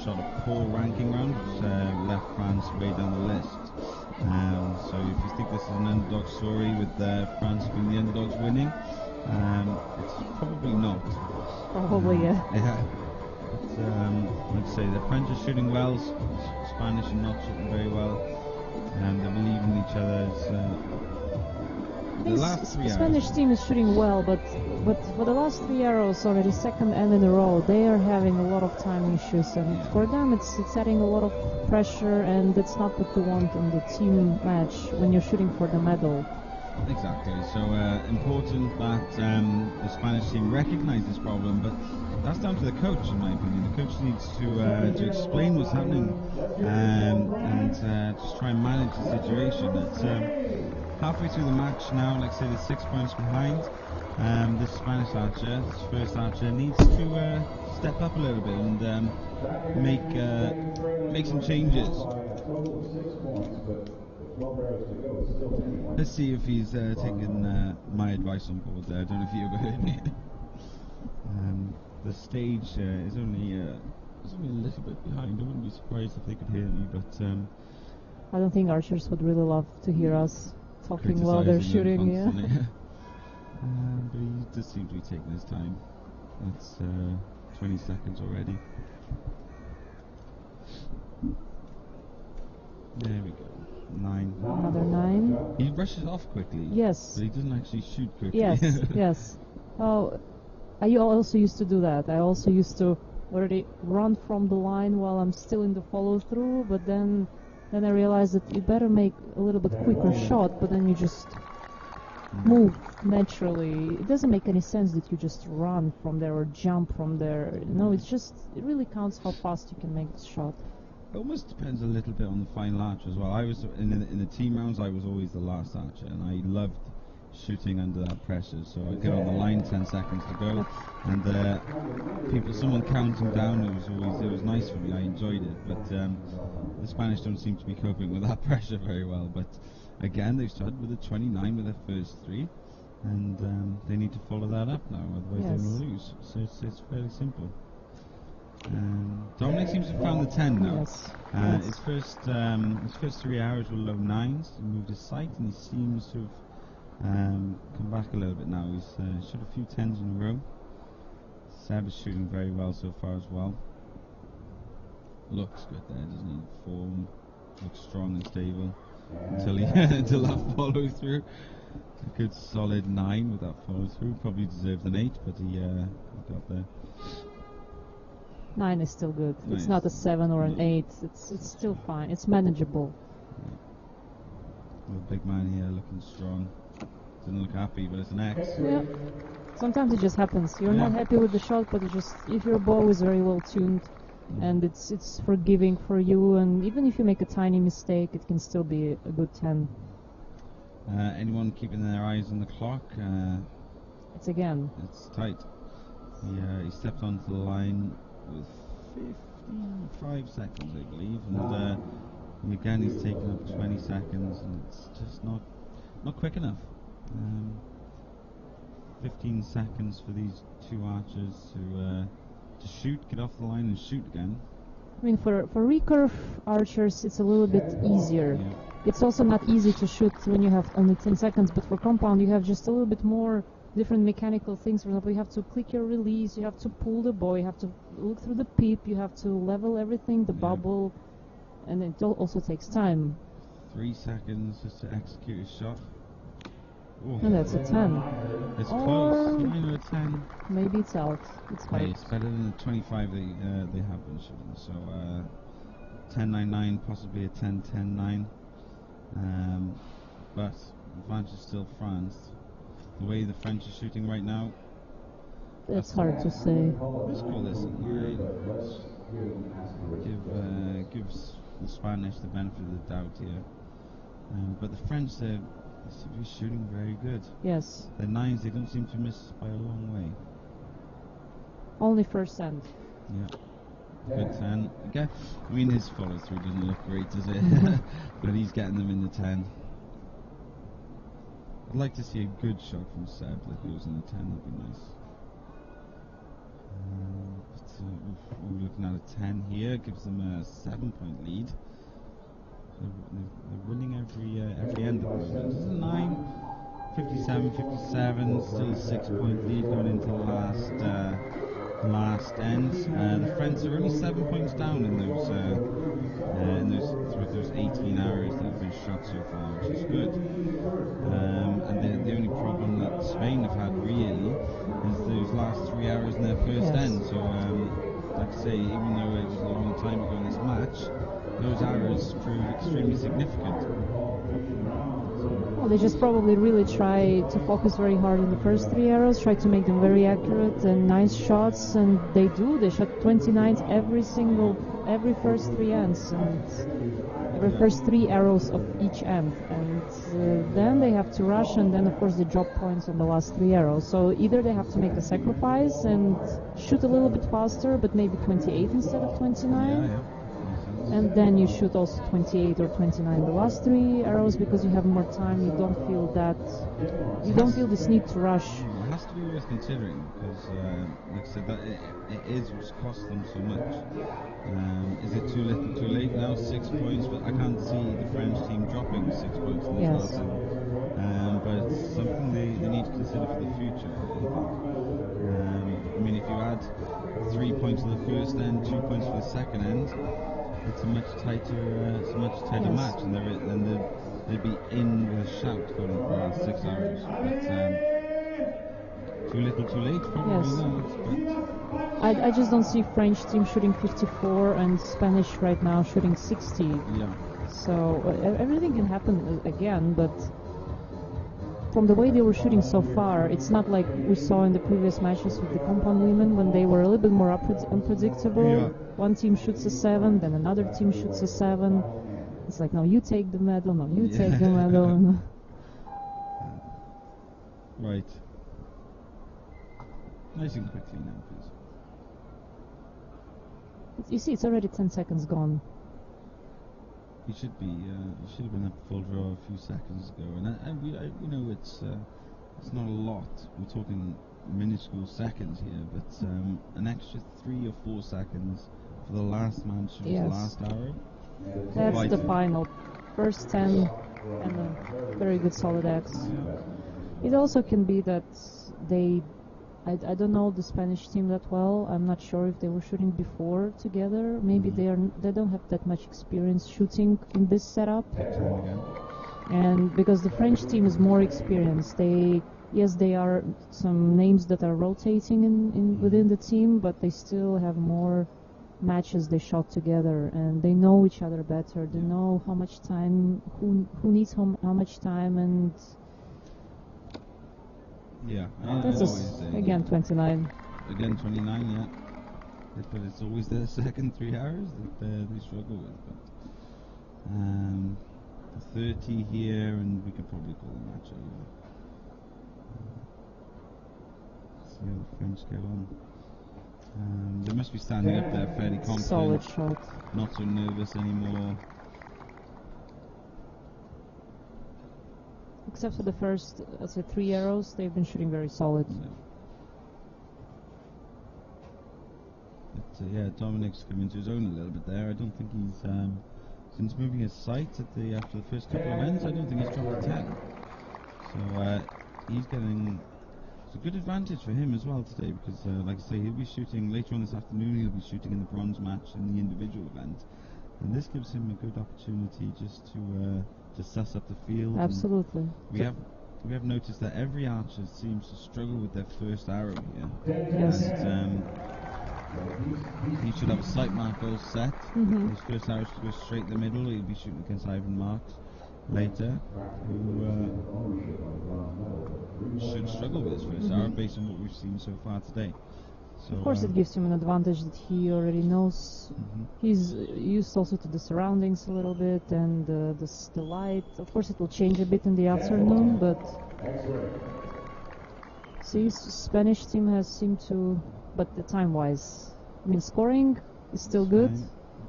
shot a poor ranking round, which left France way down the list. So if you think this is an underdog story with France being the underdogs winning, it's probably not. Probably, yeah. Yeah. But, like I say, the French are shooting well, Spanish are not shooting very well, and they believe in each other. The last 3 Spanish team is shooting well, but for the last 3 arrows already, second end in a row, they are having a lot of time issues, and for them it's adding a lot of pressure, and that's not what you want in the team match when you're shooting for the medal. Exactly. So important that the Spanish team recognise this problem, but that's down to the coach, in my opinion. The coach needs to explain what's happening and just try and manage the situation. It's halfway through the match now. Like I said, it's 6 points behind. This Spanish archer, this first archer, needs to step up a little bit and make some changes. Let's see if he's taken my advice on board there. I don't know if you overheard me. The stage is only a little bit behind. I wouldn't be surprised if they could hear me, but I don't think archers would really love to hear us talking while they're shooting. Yeah. But he does seem to be taking his time. That's 20 seconds already. There we go. 9. Another 9. He rushes off quickly. Yes. But he doesn't actually shoot quickly. Yes, yes. Oh, I also used to do that. I also used to already run from the line while I'm still in the follow through, but then I realized that you better make a little bit quicker shot, but then you just move naturally. It doesn't make any sense that you just run from there or jump from there. No, it really counts how fast you can make the shot. It almost depends a little bit on the final archer as well. I was in the team rounds. I was always the last archer, and I loved shooting under that pressure. So I get on the line, 10 seconds to go, and someone counting down. It was nice for me. I enjoyed it, but the Spanish don't seem to be coping with that pressure very well. But again, they've started with a 29 with their first three, and they need to follow that up now, otherwise they will lose. So it's fairly simple. Dominic seems to have found the 10 now. Yes. His first 3 hours were low 9s. He moved his sight, and he seems to have come back a little bit now. He's shot a few 10s in a row. Seb is shooting very well so far as well. Looks good there, doesn't he? Form looks strong and stable until that follow through. A good solid 9 with that follow through. Probably deserved an 8, but he got there. 9 is still good. Nice. It's not a 7 or an 8. It's still fine. It's manageable. The big man here looking strong. Doesn't look happy, but it's an X. Yeah. Sometimes it just happens. You're not happy with the shot, but if your bow is very well tuned, and it's forgiving for you, and even if you make a tiny mistake, it can still be a good 10. Anyone keeping their eyes on the clock? It's tight. He stepped onto the line with 55 seconds, I believe, and again he's taken up 20 seconds, and it's just not quick enough. 15 seconds for these two archers to shoot, get off the line and shoot again. I mean, for recurve archers, it's a little bit easier. Yeah. It's also not easy to shoot when you have only 10 seconds, but for compound you have just a little bit more different mechanical things. For example, you have to click your release, you have to pull the bow, you have to look through the peep, you have to level everything, the bubble, and it also takes time. 3 seconds just to execute a shot. Ooh. And that's a 10. It's close. 9 or a 10. Maybe it's out. It's fine. It's better than the 25 they have been shooting. So 10-9-9, possibly a 10-10-9. But advantage still France. The way the French are shooting right now, It's hard to say. let's call this a 9. Gives the Spanish the benefit of the doubt here. But the French, they're shooting very good. Yes. Their 9s, they don't seem to miss by a long way. Only first end. Yeah. Good 10. Again, I mean, his follow through doesn't look great, does it? But he's getting them in the 10. I'd like to see a good shot from Seb that goes in the 10. That'd be nice. We're looking at a 10 here. Gives them a 7-point lead. They're winning every end at the moment. It's a 9, 57, 57. Still a 6-point lead going into the last end. The French are only 7 points down in those 18 hours that have been shot so far, which is good. And the only problem that Spain have had really is those last 3 hours in their first end. So, like I say, even though it was a long time ago in this match, those hours proved extremely significant. Well, they just probably really try to focus very hard on the first 3 arrows, try to make them very accurate and nice shots, and they do. They shot 29s every first 3 ends, and every first 3 arrows of each end. And then they have to rush, and then of course they drop points on the last 3 arrows. So either they have to make a sacrifice and shoot a little bit faster, but maybe 28 instead of 29. Yeah. And then you shoot also 28 or 29 the last 3 arrows because you have more time. You don't feel this need to rush. It has to be worth considering because, like I said, that it is what's cost them so much. Is it too little, too late now? 6 points, but I can't see the French team dropping 6 points in this last end. But it's something they need to consider for the future. I mean, if you add 3 points for the first end, 2 points for the second end, it's a much tighter match, and they'd be in with a shout going for the last 6 hours. But too little, too late, probably not. But I just don't see French team shooting 54 and Spanish right now shooting 60. yeah. So everything can happen again, but from the way they were shooting so far, it's not like we saw in the previous matches with the compound women when they were a little bit more unpredictable. Yeah. One team shoots a 7, then another team shoots a 7. It's like, no, you take the medal, no, you take the medal. Right. Nice and quickly now, please. You see, it's already 10 seconds gone. He should have been up full draw a few seconds ago, you know, it's not a lot. We're talking minuscule seconds here, but an extra 3 or 4 seconds for the last man shoots the last arrow. That's Vital. the final. First 10 and a very good solid X. Yeah. It also can be that I don't know the Spanish team that well. I'm not sure if they were shooting before together. Maybe they don't have that much experience shooting in this setup. And because the French team is more experienced, they are some names that are rotating in within the team, but they still have more matches they shot together, and they know each other better. They know how much time, who needs how much time, and that's again 29. Again 29, yeah. But it's always the second 3 hours that they struggle with. But 30 here, and we could probably call the match over. See how the French get on. They must be standing up there fairly confident. Solid shot. Not so nervous anymore. Except for the first, 3 arrows, they've been shooting very solid. But Dominic's come into his own a little bit there. I don't think he's since moving his sight after the first couple of ends. I don't think he's dropped a 10. So he's getting. It's a good advantage for him as well today, because like I say, he'll be shooting later on this afternoon. He'll be shooting in the bronze match in the individual event, and this gives him a good opportunity just to suss up the field. Absolutely. We have noticed that every archer seems to struggle with their first arrow here. Yes. And he should have a sight mark all set. His first arrow should go straight in the middle. He'll be shooting against Ivan Marks later, who should struggle with his first arrow based on what we've seen so far today. So, of course, it gives him an advantage that he already knows. He's used also to the surroundings a little bit, and the light. Of course, it will change a bit in the afternoon, but see, Spanish team has seemed to, but the time-wise, I mean, scoring is still good.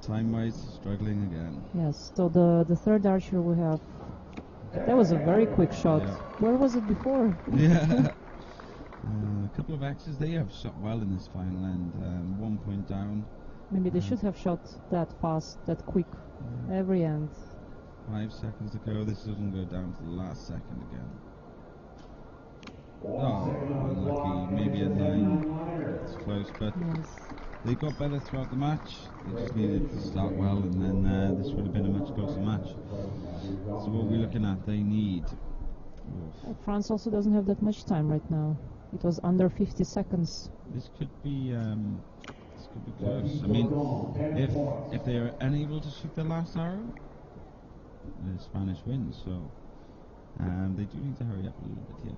Time-wise, struggling again. Yes. So the third archer we have. That was a very quick shot. Yeah. Where was it before? Yeah. A couple of X's. They have shot well in this final end. 1 point down. Maybe they should have shot that fast, that quick, every end. 5 seconds to go. This doesn't go down to the last second again. Oh, unlucky. Maybe a 9. It's close, but they got better throughout the match. They just needed to start well, and then this would have been a much closer match. So what we're looking at, they need. France also doesn't have that much time right now. It was under 50 seconds. This could be close. I mean, if they are unable to shoot their last arrow, the Spanish win. So they do need to hurry up a little bit here.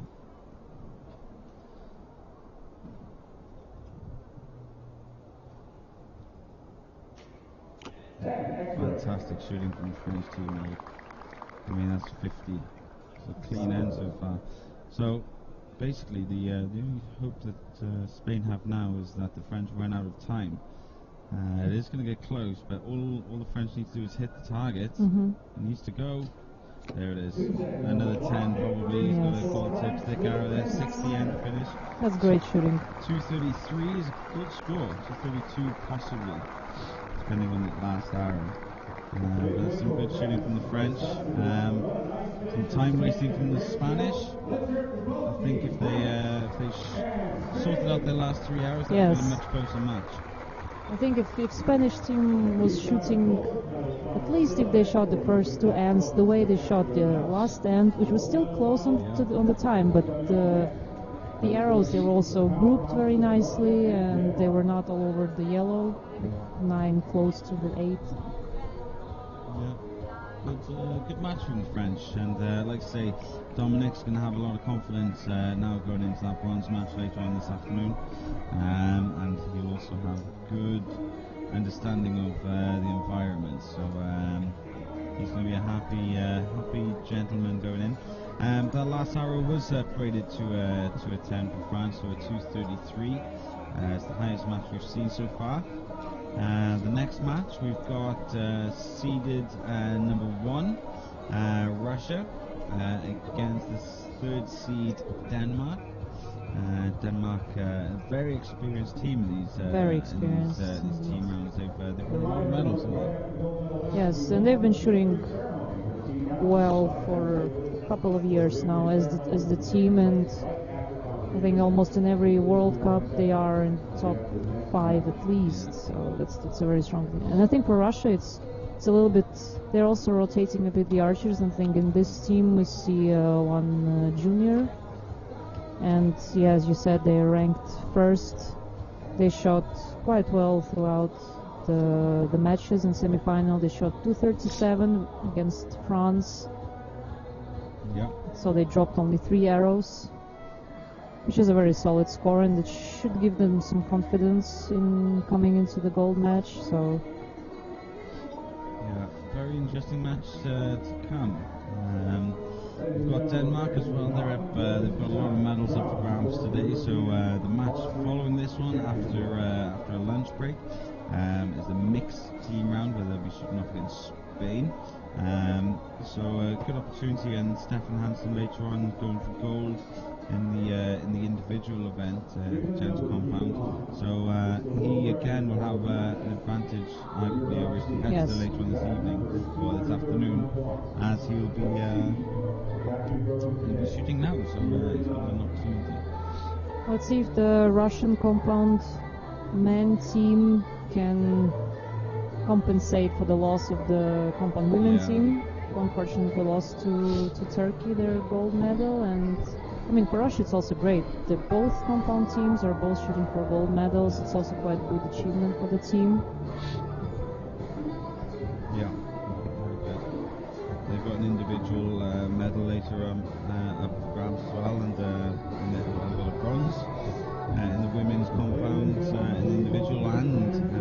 Fantastic shooting from the French team now. I mean, that's 50. So clean end so far. So basically, the only hope that Spain have now is that the French run out of time. It is going to get close, but all the French need to do is hit the target. It needs to go. There it is. Another 10 probably. He's got a full tip stick arrow there. 60 end finish. That's great shooting. 233 is a good score. 232 possibly, depending on the last arrow. There's some good shooting from the French. Some time wasting from the Spanish. I think if they sorted out their last 3 arrows, that would be a much closer match. I think if Spanish team was shooting, at least if they shot the first 2 ends the way they shot the last end, which was still close on the time, but the arrows, they were also grouped very nicely, and they were not all over the yellow. 9 close to the 8. Good match from the French, and like I say, Dominic's going to have a lot of confidence now going into that bronze match later on this afternoon, and he'll also have good understanding of the environment. So He's going to be a happy gentleman going in. That last arrow was rated to a 10 for France, so a 2:33. It's the highest match we've seen so far. The next match we've got seeded number 1, Russia, against the 3rd seed Denmark. Denmark, a very experienced team in these team rounds. They've won a lot of medals, haven't they? Yes, and they've been shooting well for a couple of years now as the team, and I think almost in every World Cup they are in top 5 at least. So that's a very strong team. And I think for Russia it's a little bit. They're also rotating a bit the archers. I think in this team we see one junior. And yeah, as you said, they ranked 1st. They shot quite well throughout the matches. In semi-final they shot 237 against France. Yeah. So they dropped only 3 arrows, which is a very solid score, and it should give them some confidence in coming into the gold match. So yeah, very interesting match to come. We've got Denmark as well. They've got a lot of medals up for grabs today. So the match following this one, after a lunch break, is a mixed team round where they'll be shooting off against Spain. So a good opportunity, and Stefan Hansen later on going for gold in the individual event, gents compound. So he again will have an advantage, arguably, over his competitor later on this evening or this afternoon, as he'll be shooting now. So he's got an opportunity. let's see if the Russian compound men team can compensate for the loss of the compound women team, who unfortunately lost to Turkey their gold medal. And I mean, for Russia it's also great. Both compound teams are both shooting for gold medals. It's also quite a good achievement for the team. Yeah, very good. They've got an individual medal later on up for grabs as well, and they've got a bronze in the women's compound in individual and the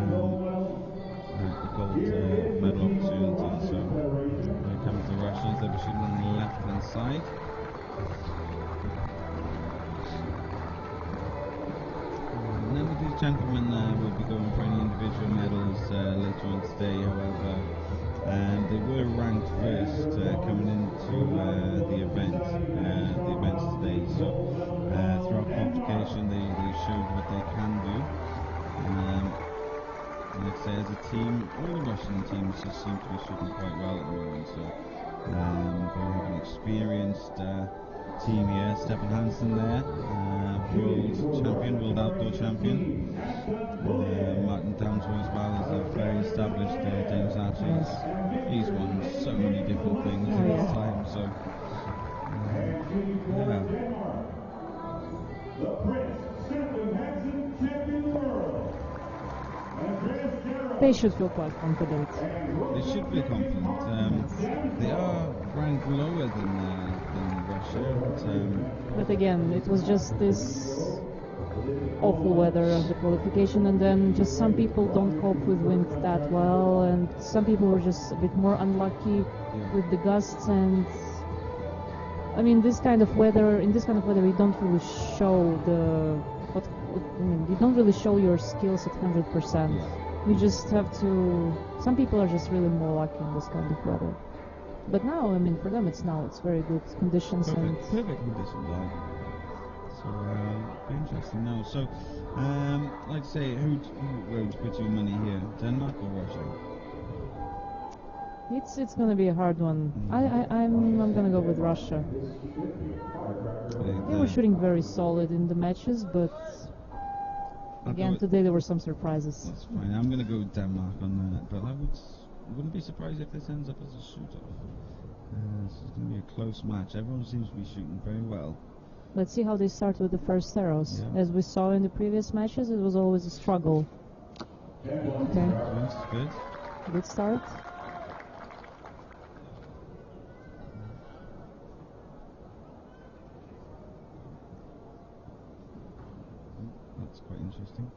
gold medal opportunity. So here comes the Russians. They'll be shooting on the left-hand side. None of these gentlemen will be going for any individual medals later on today, however. They were ranked 1st coming into the events today. So throughout qualification they showed what they can do. Like I say, as a team, all the Russian teams just seem to be shooting quite well at the moment. So they have an experienced team here. Stefan Hansen there, world outdoor champion. Martin Damsel as well is a very established Danish archer. He's won so many different things in his time. So yeah. They should feel quite confident. They should feel confident. They are ranked lower than Russia, but again, it was just this awful weather of the qualification, and then just some people don't cope with wind that well, and some people were just a bit more unlucky with the gusts. And I mean, in this kind of weather, you don't really show you don't really show your skills at 100%. You just have to. Some people are just really more lucky in this kind of weather. But now, I mean, for them, it's very good conditions. Perfect conditions. So be interesting now. So, like I say, who would put your money here? Denmark or Russia? It's going to be a hard one. I'm going to go with Russia. They were shooting very solid in the matches, but again, today there were some surprises. That's fine. I'm going to go with Denmark on that, but I wouldn't be surprised if this ends up as a shoot-off. This is going to be a close match. Everyone seems to be shooting very well. Let's see how they start with the first arrows. Yeah. As we saw in the previous matches, it was always a struggle. Okay. That's good. Good start. That's quite interesting.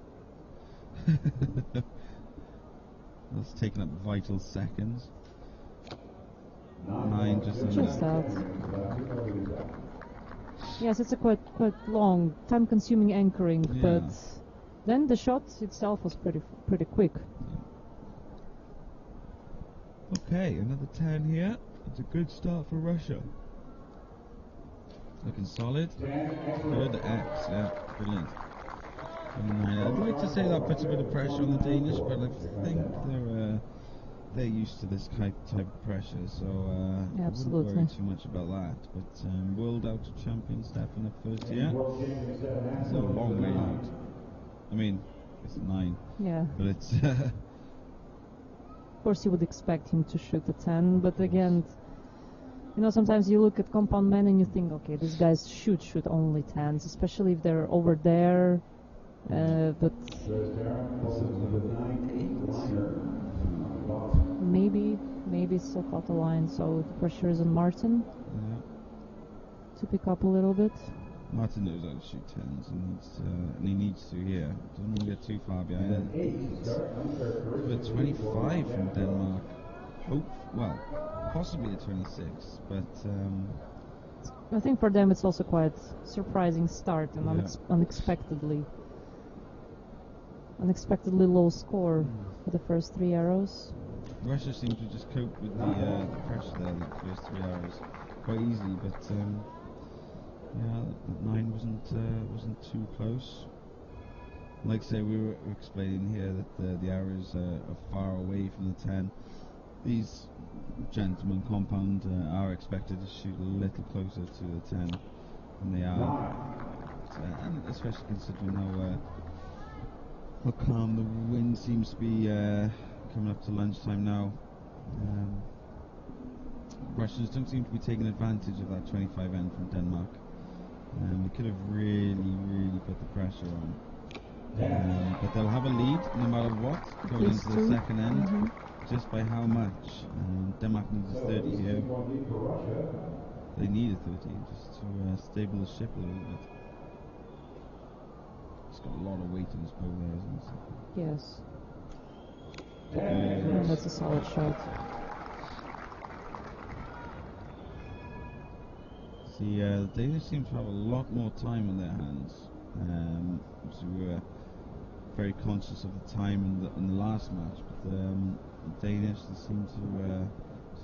That's taken up vital seconds. 9 just on Just that. out. Yes, it's a quite long, time-consuming anchoring, Yeah. but then the shot itself was pretty quick. Okay, another 10 here. It's a good start for Russia. Looking solid. Good X, yeah, brilliant. I'd like to say that puts a bit of pressure on the Danish, but I think they're used to this type of pressure, so I wouldn't worry too much about that. But World Archery Champion Stefan up first here. It's a long way out. I mean, it's 9. Yeah. But it's of course you would expect him to shoot a 10, but again, you know, sometimes you look at compound men and you think, okay, these guys should shoot only 10s, especially if they're over there. But maybe it's still caught the line, so the pressure is on Martin to pick up a little bit. Martin knows how to shoot 10s and he needs to here. Don't want to get too far behind. But 25 from Denmark. Possibly a 26, but I think for them it's also quite surprising start and unexpectedly low score for the first 3 arrows. Russia seemed to just cope with the pressure there, the first 3 arrows, quite easily. But yeah, that 9 wasn't too close. Like I say, we were explaining here that the arrows are far away from the 10. These gentlemen compound are expected to shoot a little closer to the 10 than they are, and especially considering how calm the wind seems to be coming up to lunchtime now. Russians don't seem to be taking advantage of that 25 end from Denmark. They could have really put the pressure on. But they'll have a lead no matter what going into the second end, just by how much. Denmark needs a 30 here. They need a 30 just to stable the ship a little bit. It's got a lot of weight in his bow there, isn't it? Yes. And that's a solid shot. See, the Danish seem to have a lot more time on their hands. So we were very conscious of the time in the last match, but the Danish seem to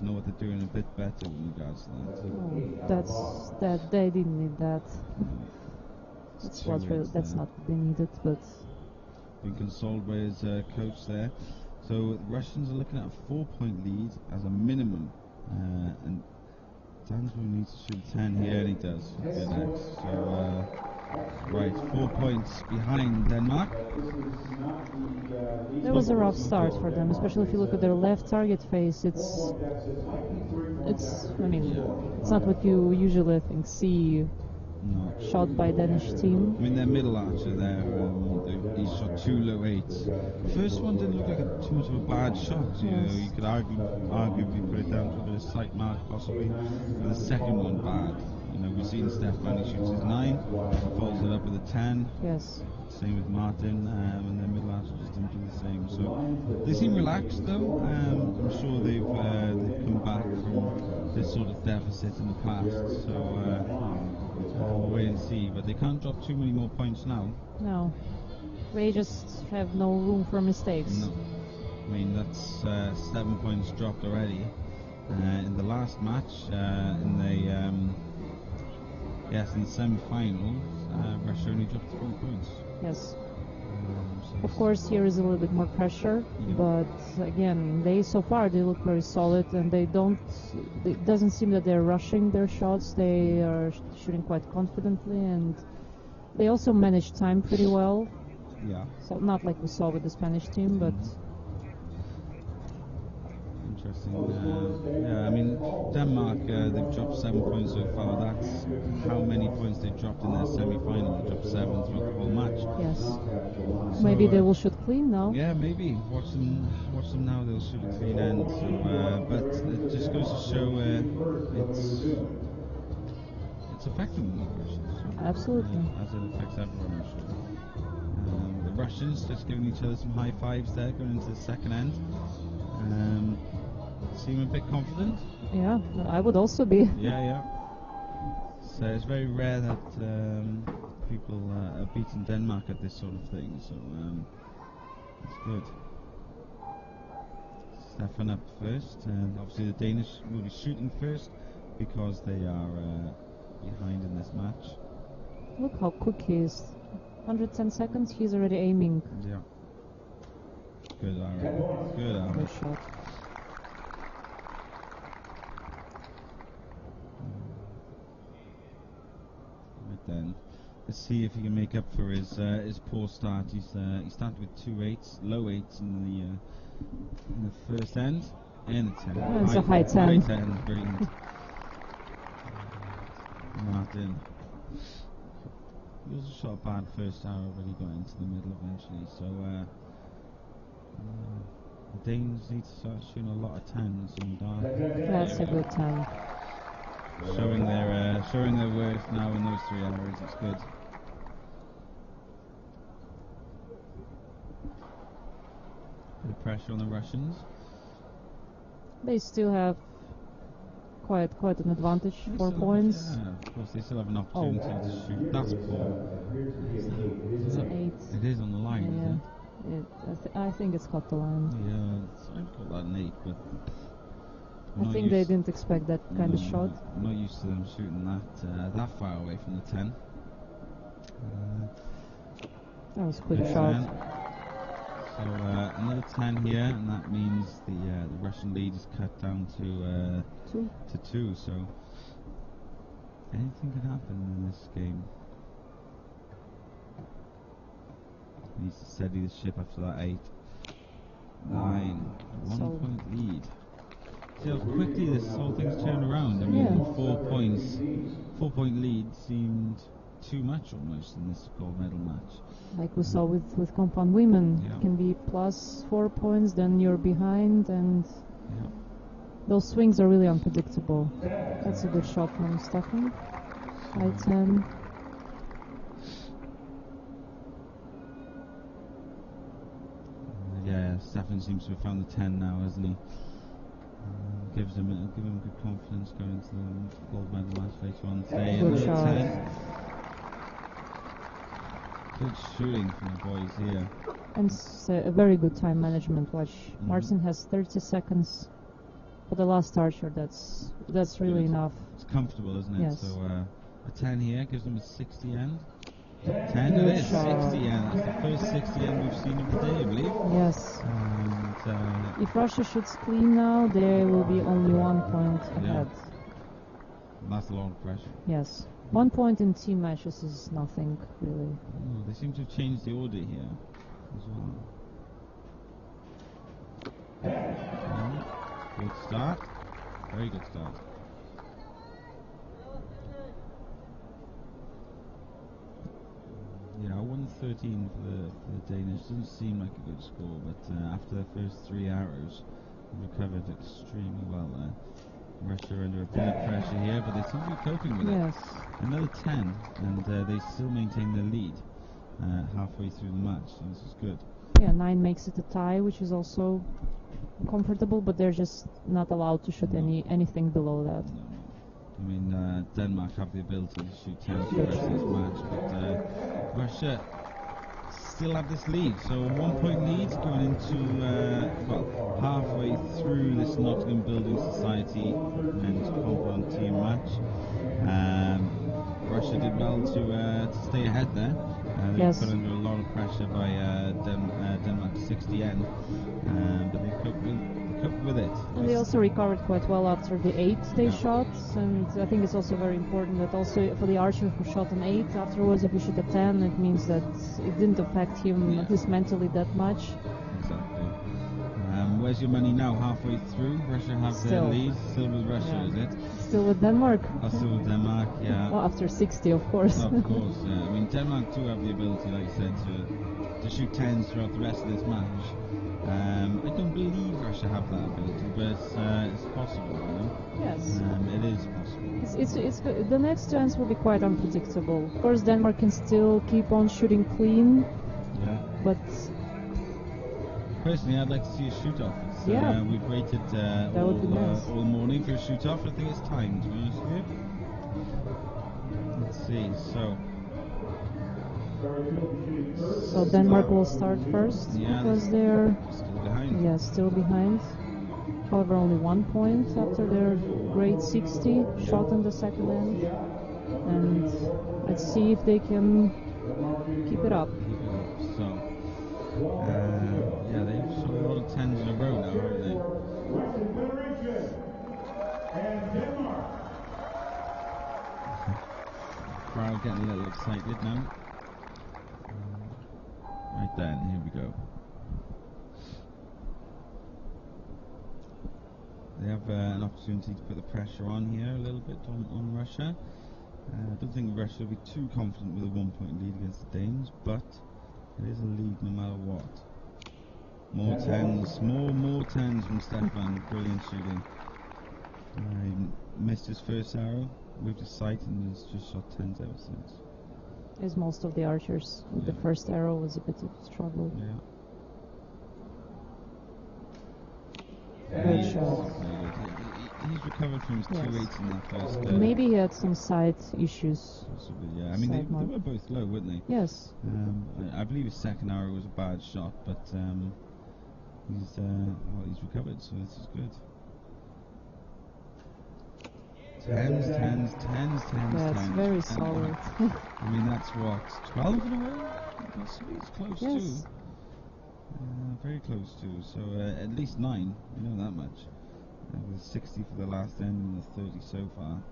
know what they're doing a bit better with regards to that. Oh, that they didn't need that. That's not what they needed, but being consoled by his coach there. So the Russians are looking at a 4-point lead as a minimum, and Dansby needs to shoot 10 here, and he does. Good X. So right, 4 points behind Denmark. That was a rough start for them, especially if you look at their left target face. It's not what you usually see shot by Danish team. I mean, their middle archer there, he shot 2 low 8s. The first one didn't look like too much of a bad shot. You know, you could arguably put it down to a bit of sight mark possibly. But the second one bad. You know, we've seen Stefan, he shoots his 9, follows it up with a 10. Yes. Same with Martin, and their middle archer just didn't do the same. So they seem relaxed though. I'm sure they've come back from this sort of deficit in the past. So we'll wait and see. But they can't drop too many more points now. No. They just have no room for mistakes. No. I mean, that's 7 points dropped already. In the last match, in the semi-final, Russia only dropped 3 points. Yes. Of course, here is a little bit more pressure, but again, they look very solid, and it doesn't seem that they're rushing their shots. They are shooting quite confidently, and they also manage time pretty well. Yeah. So not like we saw with the Spanish team, but interesting. I mean, Denmark, they've dropped 7 points so far. That's how many points they dropped in their semi-final. They dropped 7 throughout the whole match. yes. So, Maybe they will shoot clean now. Yeah, maybe. Watch them now. They'll shoot a clean end. So, but it just goes to show it's affecting the Russians. So, Absolutely. as it affects everyone, I'm sure. The Russians just giving each other some high fives there, going into the second end. Seem a bit confident. Yeah, I would also be. Yeah. So it's very rare that people are beating Denmark at this sort of thing. So it's good. Stefan up first, and obviously the Danish will be shooting first because they are behind in this match. Look how quick he is. 110 seconds, he's already aiming. Yeah. Good arrow. Good arrow. Good shot. Right then, let's see if he can make up for his poor start. He started with 2 8s, low 8s in the first end, and a 10. Oh, it's a high 10. High 10, brilliant. Martin. He also shot a bad first arrow, but he got into the middle eventually. So the Danes need to start shooting a lot of 10s and That's a good 10. showing their worth now in those 3 arrows. It's good. Bit of pressure on the Russians. They still have quite an advantage, 4 points. Yeah, of course they still have an opportunity to shoot. That's poor. It's an 8. It is on the line, isn't it? I think it's cut the line. Yeah, I'd call that an 8, but I think they didn't expect that kind of shot. I'm not used to them shooting that far away from the 10. That was a quick Good shot. 10. So another 10 here, and that means the Russian lead is cut down to 2. So anything can happen in this game. Needs to steady the ship after that 8. 9. 1 point lead. See how quickly this whole thing's turned around. I mean, 4 points, 4 point lead seemed too much almost in this gold medal match. Like we saw with compound women, it can be plus 4 points, then you're behind, and those swings are really unpredictable. That's a good shot from Stefan. High 10. Yeah, Stefan seems to have found the 10 now, hasn't he? Give him good confidence going into the gold medal match later on today. Good shot. 10. Good shooting from the boys here. And a very good time management. Watch, Martin has 30 seconds for the last archer. That's really enough. It's comfortable, isn't it? Yes. So a 10 here gives them a 60 end. 10 it is, 60 end. That's the first 60 end we've seen of the day, I believe. Yes. And if Russia shoots clean now, there will be only 1 point ahead. That's a lot of pressure. Yes. 1 point in team matches is nothing, really. Oh, they seem to have changed the order here as well. Good start. Very good start. Yeah, 113 for the Danish. Doesn't seem like a good score, but after the first 3 arrows, they recovered extremely well there. Russia under a bit of pressure here, but they seem to be coping with it. Another 10, and they still maintain their lead halfway through the match, so this is good. Yeah, 9 makes it a tie, which is also comfortable, but they're just not allowed to shoot anything below that. No. I mean, Denmark have the ability to shoot 10 for the rest of this match, but Russia still have this lead. So a 1 point lead going into, halfway through this Nottingham Building Society men's compound team match. Russia did well to stay ahead there. They were put under a lot of pressure by Denmark's 60 end, but they coped with it. And they also recovered quite well after the 8 they shot, and I think it's also very important that also for the archer who shot an 8, afterwards if you shoot a 10, it means that it didn't affect him at least mentally that much. Exactly. Where's your money now? Halfway through, Russia have their lead. Still with Russia, is it? Still with Denmark. Still with Denmark, yeah. Well, after 60, of course. Of course, yeah. I mean, Denmark do have the ability, like I said, to shoot 10s throughout the rest of this match. I don't believe Russia have that ability, but it's possible, you know? Yes. It is possible. It's the next chance will be quite unpredictable. Of course, Denmark can still keep on shooting clean, but personally, I'd like to see a shoot-off. Yeah. We've waited would be nice. all morning for a shoot-off. I think it's time, to be honest with you. Let's see, So Denmark will start first Yeah, because they're still behind. still behind. However, only 1 point after their great 60 shot in the second end. And let's see if they can keep it up. So, yeah, they've shot a lot of 10s in a row now, haven't they? Crowd getting a little excited now. Right then, here we go. They have an opportunity to put the pressure on here a little bit on Russia. I don't think Russia will be too confident with a 1 point lead against the Danes, but it is a lead no matter what. More 10s, more 10s from Stefan. Brilliant shooting. He missed his first arrow, moved his sight, and has just shot 10s ever since. As most of the archers, the first arrow was a bit of a struggle. Yeah. Good shot. He's recovered from his 2-8 in that first. Maybe he had some side issues. Possibly, yeah. I mean, they were both low, weren't they? Yes. I believe his second arrow was a bad shot, but he's recovered, so this is good. 10s. Yeah, it's very solid. I mean, that's what, 12 in a row? It's close too. Very close too. So at least 9. You know that much. With 60 for the last end and the 30 so far.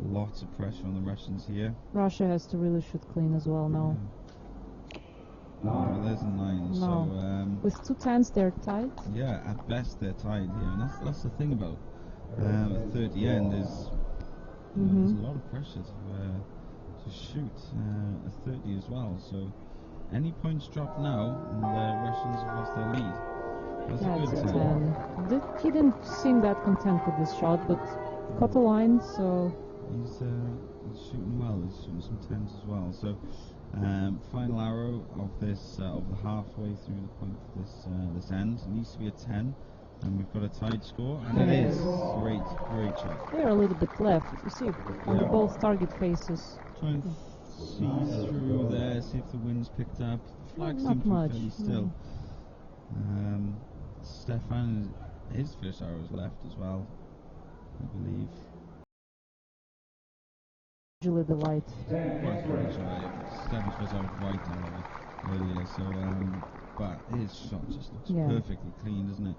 Lots of pressure on the Russians here. Russia has to really shoot clean as well now. Oh, there's a 9. No. So with 2 10s, they're tied. Yeah, at best they're tied here, and that's the thing about a 30 end is there's a lot of pressure to shoot a 30 as well. So any points dropped now, and the Russians have lost their lead. That's a good 10. He didn't seem that content with this shot, but caught the line, so he's shooting well. He's shooting some 10s as well. So final arrow of this of the halfway through the point of this end needs to be a 10. And we've got a tied score, and it is. Great shot. They're a little bit left, you see, on both target faces. Trying to see through there, see if the wind's picked up. The flag seems to be fairly still. Stefan, his first arrow is left as well, I believe. Usually the right. Stefan's first arrow was right earlier, so, but his shot just looks perfectly clean, doesn't it?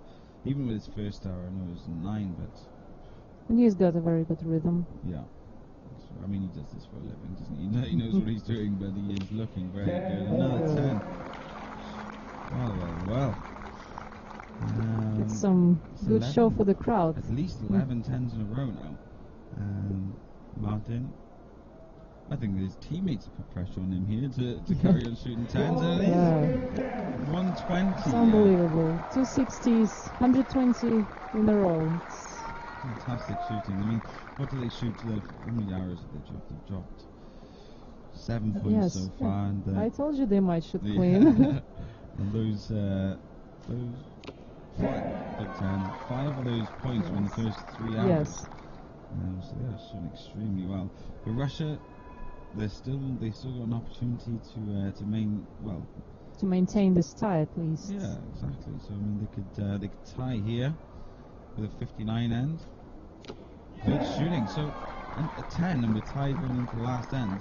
Even with his first arrow, I know it was a 9, but... And he's got a very good rhythm. Yeah. I mean, he does this for a living, doesn't he? He knows what he's doing, but he is looking very good. Another 10. Well. It's some good 11, show for the crowd. At least 11 10s in a row now. Martin, I think his teammates have put pressure on him here to carry on shooting 10s. And 120. It's unbelievable. 260s, 120 in a row. It's fantastic shooting. I mean, what do they shoot? How many arrows have they dropped? They've dropped 7 points so far. And, I told you they might shoot clean. And those 5 of those points were in the first 3 hours. Yes. So they are shooting extremely well. But Russia, they still got an opportunity to maintain this tie at least. Yeah, exactly. So I mean, they could tie here with a 59 end. Good shooting. So a 10, and we're tied going into the last end.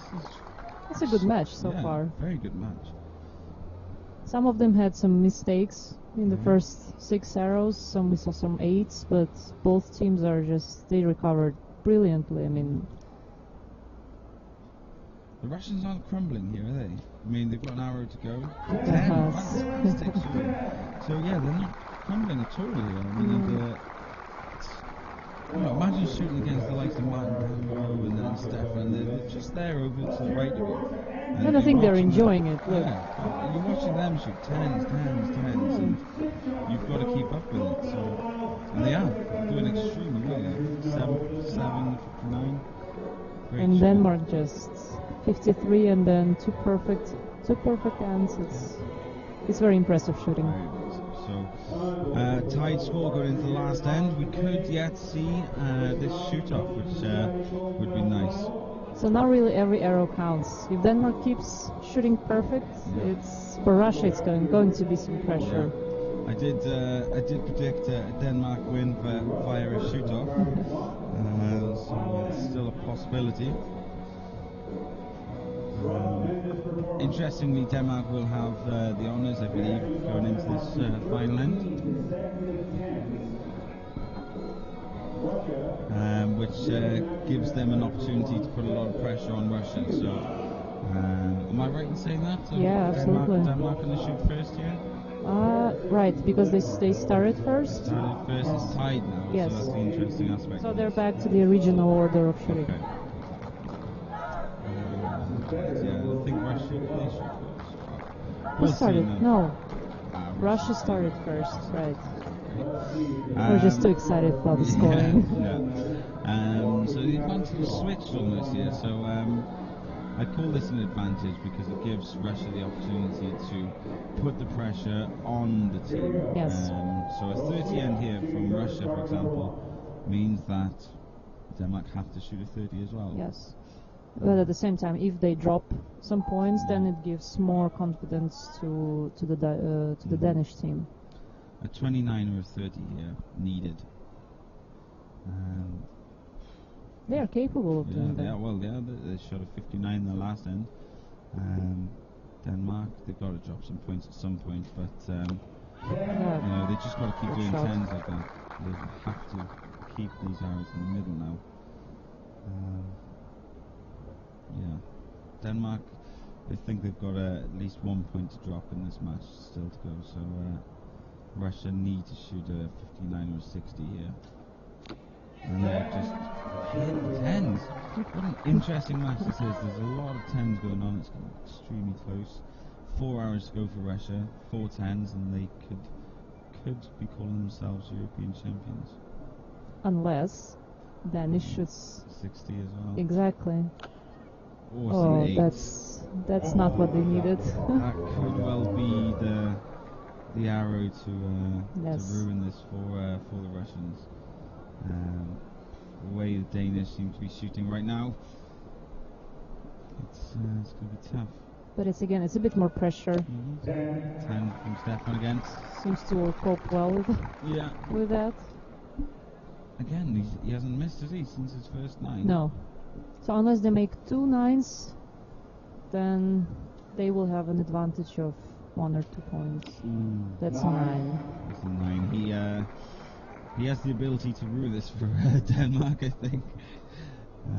It's a good match so far. Very good match. Some of them had some mistakes in the first 6 arrows. Some we saw some 8s, but both teams they recovered brilliantly. I mean, the Russians aren't crumbling here, are they? I mean, they've got an arrow to go. 10, fantastic shooting. So yeah, they're not crumbling at all here. I mean, imagine shooting against the likes of Martin and then Stefan. They're just there over to the right of you. And I think they're enjoying it. Look. Yeah, you're watching them shoot 10s, and you've got to keep up with it. So, and they are doing extremely well. 7, 59. And Denmark just 53, and then two perfect ends. It's very impressive shooting. So tied score going into the last end. We could yet see this shoot-off, which would be nice. So now really every arrow counts. If Denmark keeps shooting perfect, it's for Russia. It's going to be some pressure. Yeah. I did predict a Denmark win via a shoot-off, so it's still a possibility. Interestingly, Denmark will have the honours, I believe, going into this final end, which gives them an opportunity to put a lot of pressure on Russia. So, am I right in saying that? Yeah, absolutely. Denmark going to shoot first here? Right, because they started first. Started first, it's tied now, Yes. so that's the interesting aspect. So they're back to the original order of shooting. Okay. Yeah, I think Russia they shoot first. Who started? See, No. Russia started first, right. Okay. We're just too excited about the scoring. Yeah. So the advantage switched almost here. So I call this an advantage because it gives Russia the opportunity to put the pressure on the team. Yes. So a 30 end here from Russia, for example, means that Denmark have to shoot a 30 as well. Yes. But at the same time, if they drop some points, then it gives more confidence to the Danish team. A 29 or a 30 here needed. They are capable of doing that. Yeah, well, they shot a 59 in the last end. Denmark, they've got to drop some points at some point, but they just got to keep doing shot. tens like that. They have to keep these arrows in the middle now. Denmark, I think they've got at least 1 point to drop in this match still to go, so Russia need to shoot a 59 or a 60 here. And they're just hitting tens. What an interesting match this is. There's a lot of tens going on. It's extremely close. 4 hours to go for Russia. 4 tens, and they could be calling themselves European champions. Unless Danish shoots 60 as well. exactly. Oh, that's not what they needed. That could well be the arrow to ruin this for the Russians. The way the Danish seem to be shooting right now, it's going to be tough. But it's a bit more pressure. 10 from Stefan again. Seems to cope well with that. Again, he hasn't missed, has he, since his first 9? No. So unless they make 2 9s, then they will have an advantage of 1 or 2 points. That's a 9. That's a 9. He has the ability to rule this for Denmark, I think.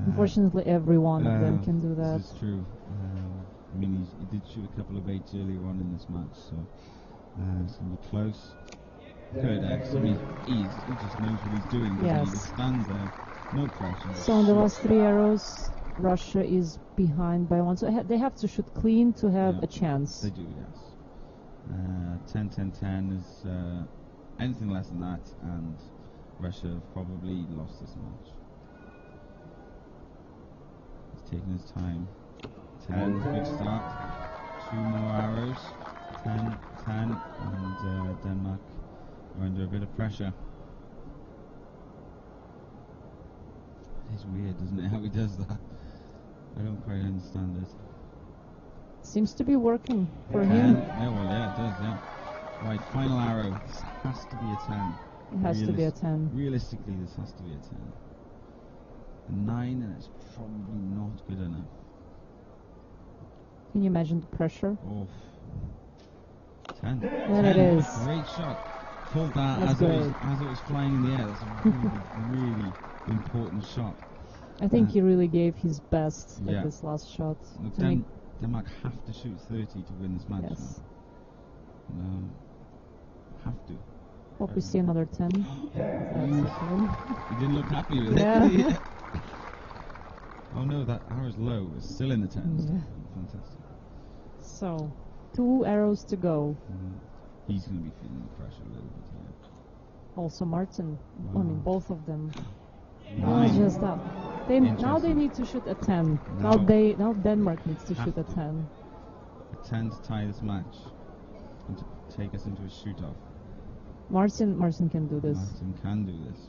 Unfortunately, every one of them can do that. This is true. I mean, he did shoot a couple of 8s earlier on in this match, so it's going to be close. Good X. I mean, he just knows what he's doing. Yes. He just stands there, no pressure. So on the last 3 arrows, Russia is behind by 1. So they have to shoot clean to have a chance. They do, yes. 10-10-10 is anything less than that, and Russia have probably lost this match. He's taking his time. 10, good start. 2 more arrows. 10, 10, and Denmark are under a bit of pressure. It's weird, isn't it, how he does that? I don't quite understand it. Seems to be working for him. Yeah, well, yeah, it does, yeah. Right, final arrow. This has to be a 10. It has to be a 10. Realistically, this has to be a 10. A 9, and it's probably not good enough. Can you imagine the pressure? Oh. 10. And it is. Great shot. Pulled that as it was flying in the air. That's a really, really important shot. I think he really gave his best at this last shot. Look, Denmark have to shoot 30 to win this match. Yes. Have to. Hope we see another 10. You didn't look happy with it. Oh no, that arrow's low. It's still in the 10s. Yeah. Fantastic. So, 2 arrows to go. He's going to be feeling the pressure a little bit here. Also Martin. Wow. I mean, both of them. Nice. Now they need to shoot a 10. Now Denmark needs to shoot a 10. A 10 to tie this match and to take us into a shoot-off. Martin can do this. Martin can do this.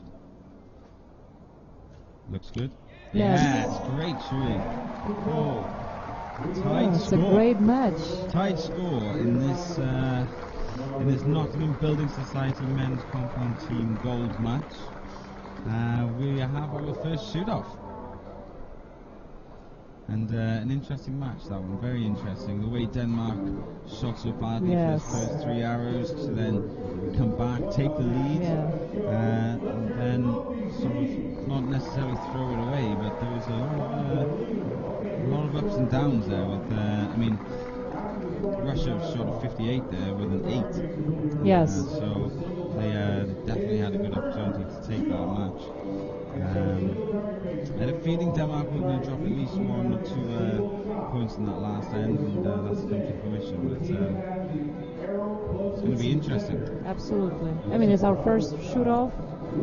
Looks good. Yes. Yes, great shooting. Oh, tight It's score. a great match. Tight score in this Nottingham Building Society Men's Compound Team Gold match. We have our first shoot-off. And an interesting match, that one. Very interesting. The way Denmark shot so badly for Yes. his first 3 arrows to then come back, take the lead, and then sort of not necessarily throw it away, but there was a lot of ups and downs there. With Russia shot a 58 there with an 8. Yes. So they definitely had a good opportunity to take that match. I had a feeling Denmark were going to drop at least 1 or 2 points in that last end, and that's come to fruition. But it's going to be interesting. Absolutely. I mean, it's our first shoot-off,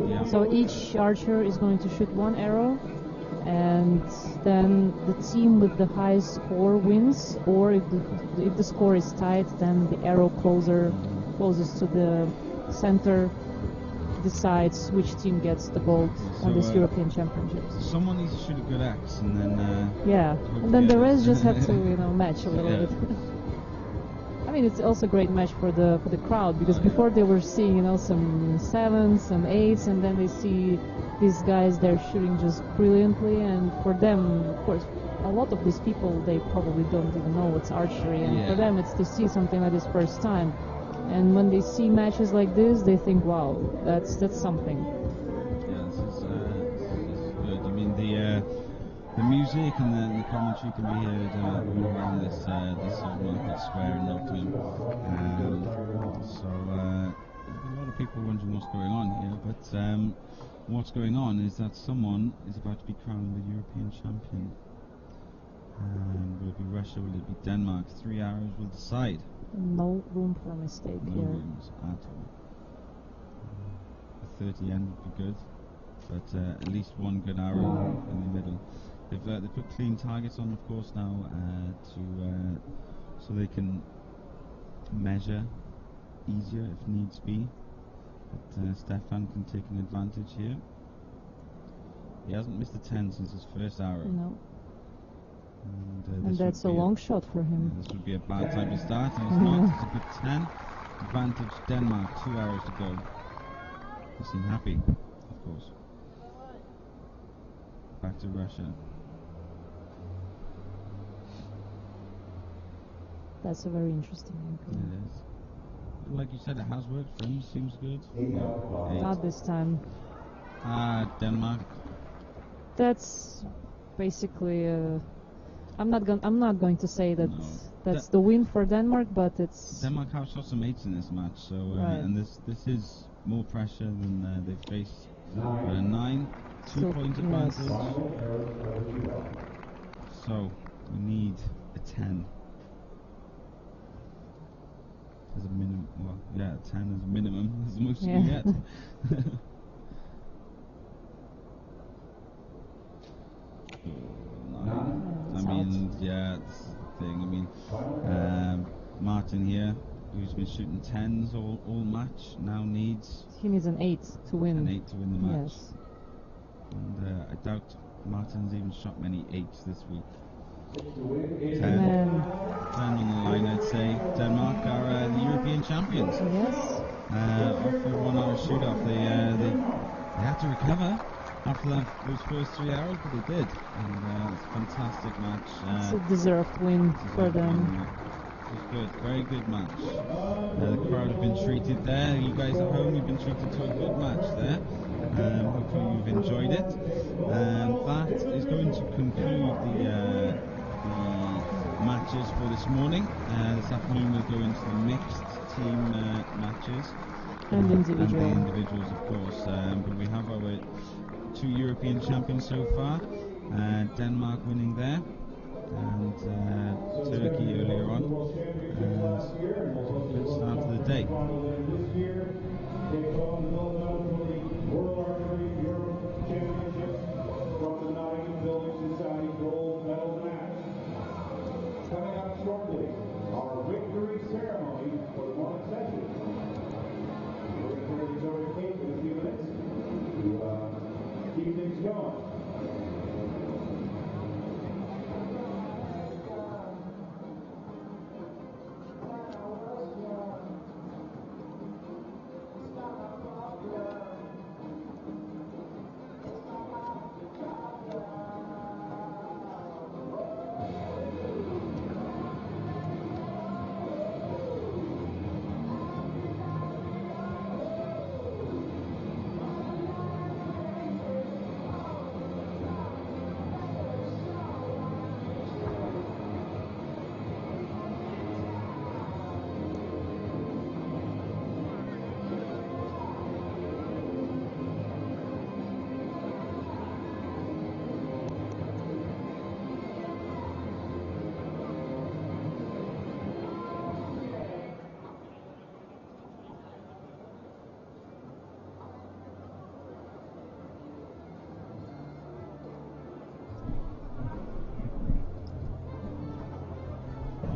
Yeah. so each archer is going to shoot 1 arrow, and then the team with the highest score wins, or if the score is tight, then the arrow closest to the center decides which team gets the gold on this European Championships. Someone needs to shoot a good axe, and then And then the rest just have to match a little bit. I mean, it's also a great match for the crowd, because before they were seeing some 7s, some 8s, and then they see these guys, they're shooting just brilliantly, and for them, of course, a lot of these people, they probably don't even know what's archery, and for them it's to see something like this first time. And when they see matches like this, they think, wow, that's something. Yeah, this is good. I mean, the music and the commentary can be heard all around this Market Square in Nottingham. So a lot of people wondering what's going on here, but what's going on is that someone is about to be crowned the European champion. And will it be Russia, will it be Denmark? 3 arrows will decide. No room for mistake No here. rooms at all. A 30 end would be good, but at least 1 good arrow in the middle. They've put clean targets on, of course, now so they can measure easier if needs be. But Stefan can take an advantage here. He hasn't missed a 10 since his first arrow. No. And that's a long shot for him. This would be a bad time to start, and it's not. It's a good 10. Advantage Denmark, 2 arrows to go. They seem happy, of course. Back to Russia. That's a very interesting angle. It is. Like you said, it has worked for him. Seems good. Not this time. Denmark. That's basically. I'm not going to say that that's No. the win for Denmark, but it's. Denmark have shot some 8s in this match, so and this is more pressure than they've faced. But a 9, 2-point advantage. So we need a 10 as a minimum. Well, yeah, a 10 as a minimum. That's the most you can get. That's the thing. I mean, Martin here, who's been shooting 10s all match, now needs. He needs an 8 to win. An 8 to win the match. Yes. And I doubt Martin's even shot many 8s this week. 10. 10 on the line, I'd say. Denmark are the European champions. Yes. After a 1 hour shoot off, they had to recover after those first 3 hours, but they did. And it's a fantastic match. It's a deserved win for them. It was good, very good match. The crowd have been treated there. You guys at home, you've been treated to a good match there. Hopefully you've enjoyed it. And that is going to conclude the matches for this morning. This afternoon we'll go into the mixed team matches. And And the individual. individuals, of course. But we have our 2 European champions so far. Denmark winning there. And Turkey earlier on. And good start to the day. This year, they come to World Archery Championships from the Nottingham Building Society Gold Medal Match. Coming up shortly, our victory ceremony for the morning session.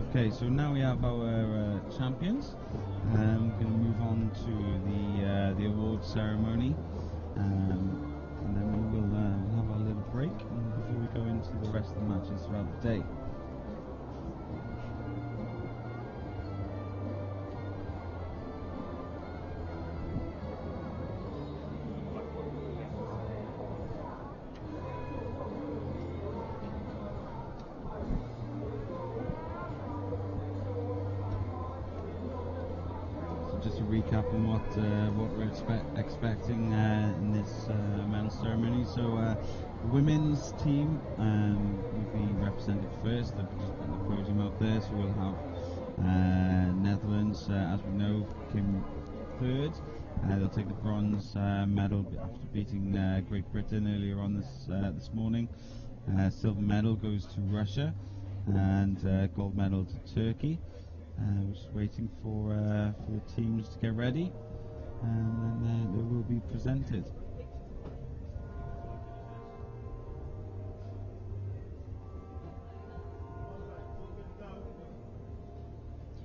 Okay, so now we have our champions. We're going to move on to the award ceremony, and then we will have our little break before we go into the rest of the matches throughout the day. Just to recap on what we're expecting in this medal ceremony. So the women's team will be represented first. They've just got the podium out there. So we'll have Netherlands, as we know, came third. They'll take the bronze medal after beating Great Britain earlier on this morning. Silver medal goes to Russia, and gold medal to Turkey. We're just waiting for the teams to get ready, and then they will be presented.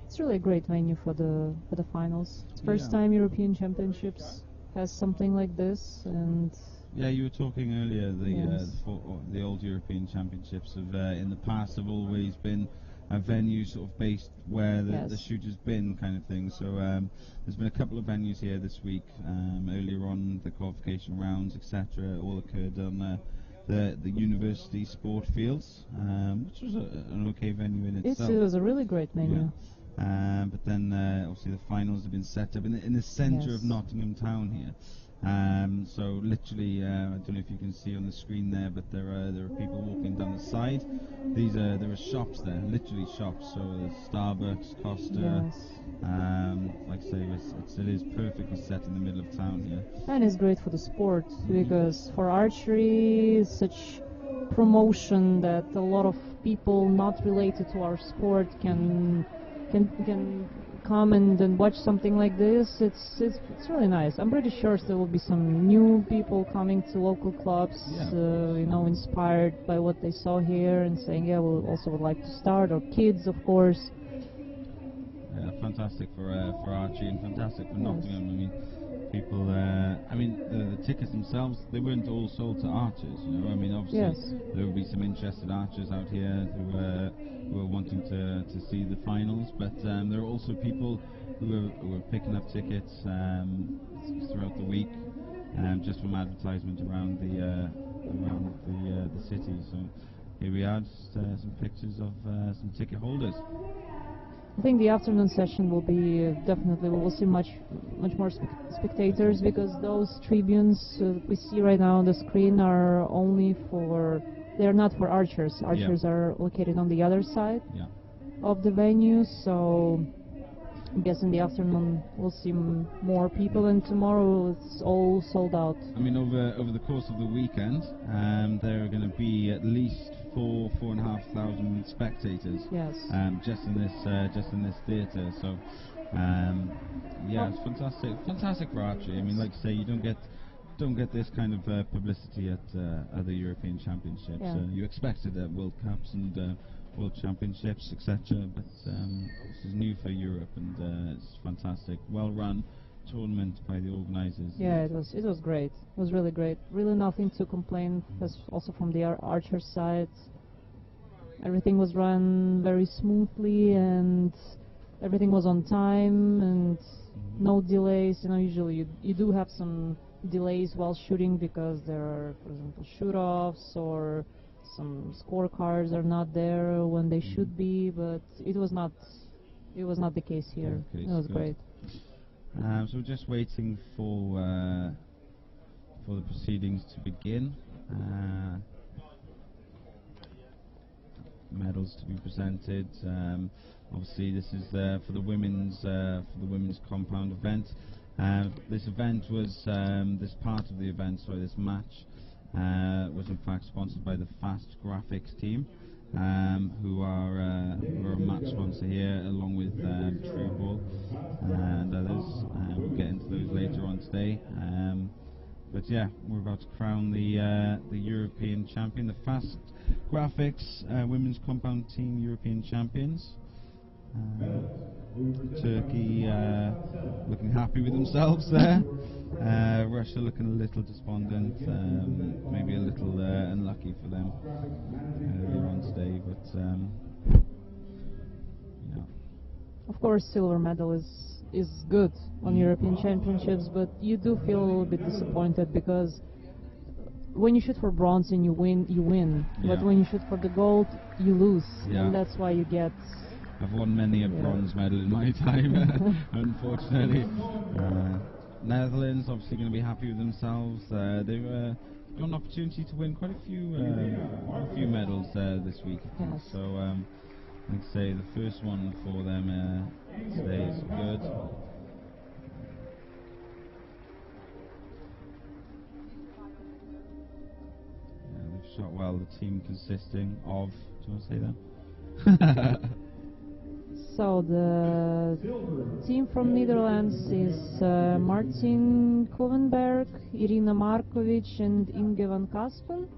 It's really a great venue for the finals. It's first time European Championships has something like this, and yeah, you were talking earlier. The old European Championships have in the past have always been a venue sort of based where the shooter's been, kind of thing. So there's been a couple of venues here this week. Earlier on, the qualification rounds, etc., all occurred on the university sport fields, which was an okay venue in itself. It was a really great venue. Yeah. But then obviously the finals have been set up in the centre of Nottingham town here. So literally, I don't know if you can see on the screen there, but there are people walking down the side. There are shops there, literally shops. So there's Starbucks, Costa. Like I say, it is perfectly set in the middle of town here. And it's great for the sport, because for archery, it's such promotion that a lot of people not related to our sport can come and watch something like this. It's really nice. I'm pretty sure there will be some new people coming to local clubs, inspired by what they saw here and saying, yeah, we also would like to start, or kids, of course. Yeah, fantastic for archery and fantastic for Nottingham. I mean, people. The tickets themselves, they weren't all sold to archers. I mean, obviously there will be some interested archers out here who are wanting to see the finals, but there are also people who are picking up tickets throughout the week, just from advertisement around the city. So here we are, just some pictures of some ticket holders. I think the afternoon session will be definitely, we will see much more spectators, because those tribunes we see right now on the screen are they're not for archers. Archers are located on the other side of the venue, so I guess in the afternoon we'll see more people, and tomorrow it's all sold out. I mean, over the course of the weekend, there are going to be at least 4,500 spectators. Yes. Just in this theatre. So, it's fantastic for archery. I mean, like you say, you don't get this kind of publicity at other European Championships. You expect it at World Cups and World Championships, etc. But this is new for Europe, and it's fantastic. Well run tournament by the organisers. Yeah, it was great. It was really great. Really nothing to complain. Also from the archer side, everything was run very smoothly, and everything was on time, and no delays. Usually you do have some delays while shooting, because there are, for example, shoot-offs, or some scorecards are not there when they should be, but it was not the case here. It was great. So we're just waiting for the proceedings to begin. Medals to be presented. Obviously, this is for the women's compound event. This event was this part of the event. Sorry, this match was in fact sponsored by the Fast Graphics team, who are a match sponsor here, along with True Ball and others. We'll get into those later on today. But yeah, we're about to crown the European champion, the Fast Graphics Women's Compound Team European Champions. Turkey looking happy with themselves there. Russia looking a little despondent, maybe a little unlucky for them earlier on today, but yeah. Of course, silver medal is good on European Championships, but you do feel a little bit disappointed because when you shoot for bronze and you win, you win. Yeah. But when you shoot for the gold, you lose, Yeah. and that's why you get. I've won many a bronze medal in my time, unfortunately. Netherlands obviously going to be happy with themselves. They've got an opportunity to win quite a few medals this week. Yes. So I'd say the first one for them today is good. They've shot well. The team consisting of. Do you want to say that? So the team from Netherlands is Martin Kovenberg, Irina Markovic, and Inge van Kaspen.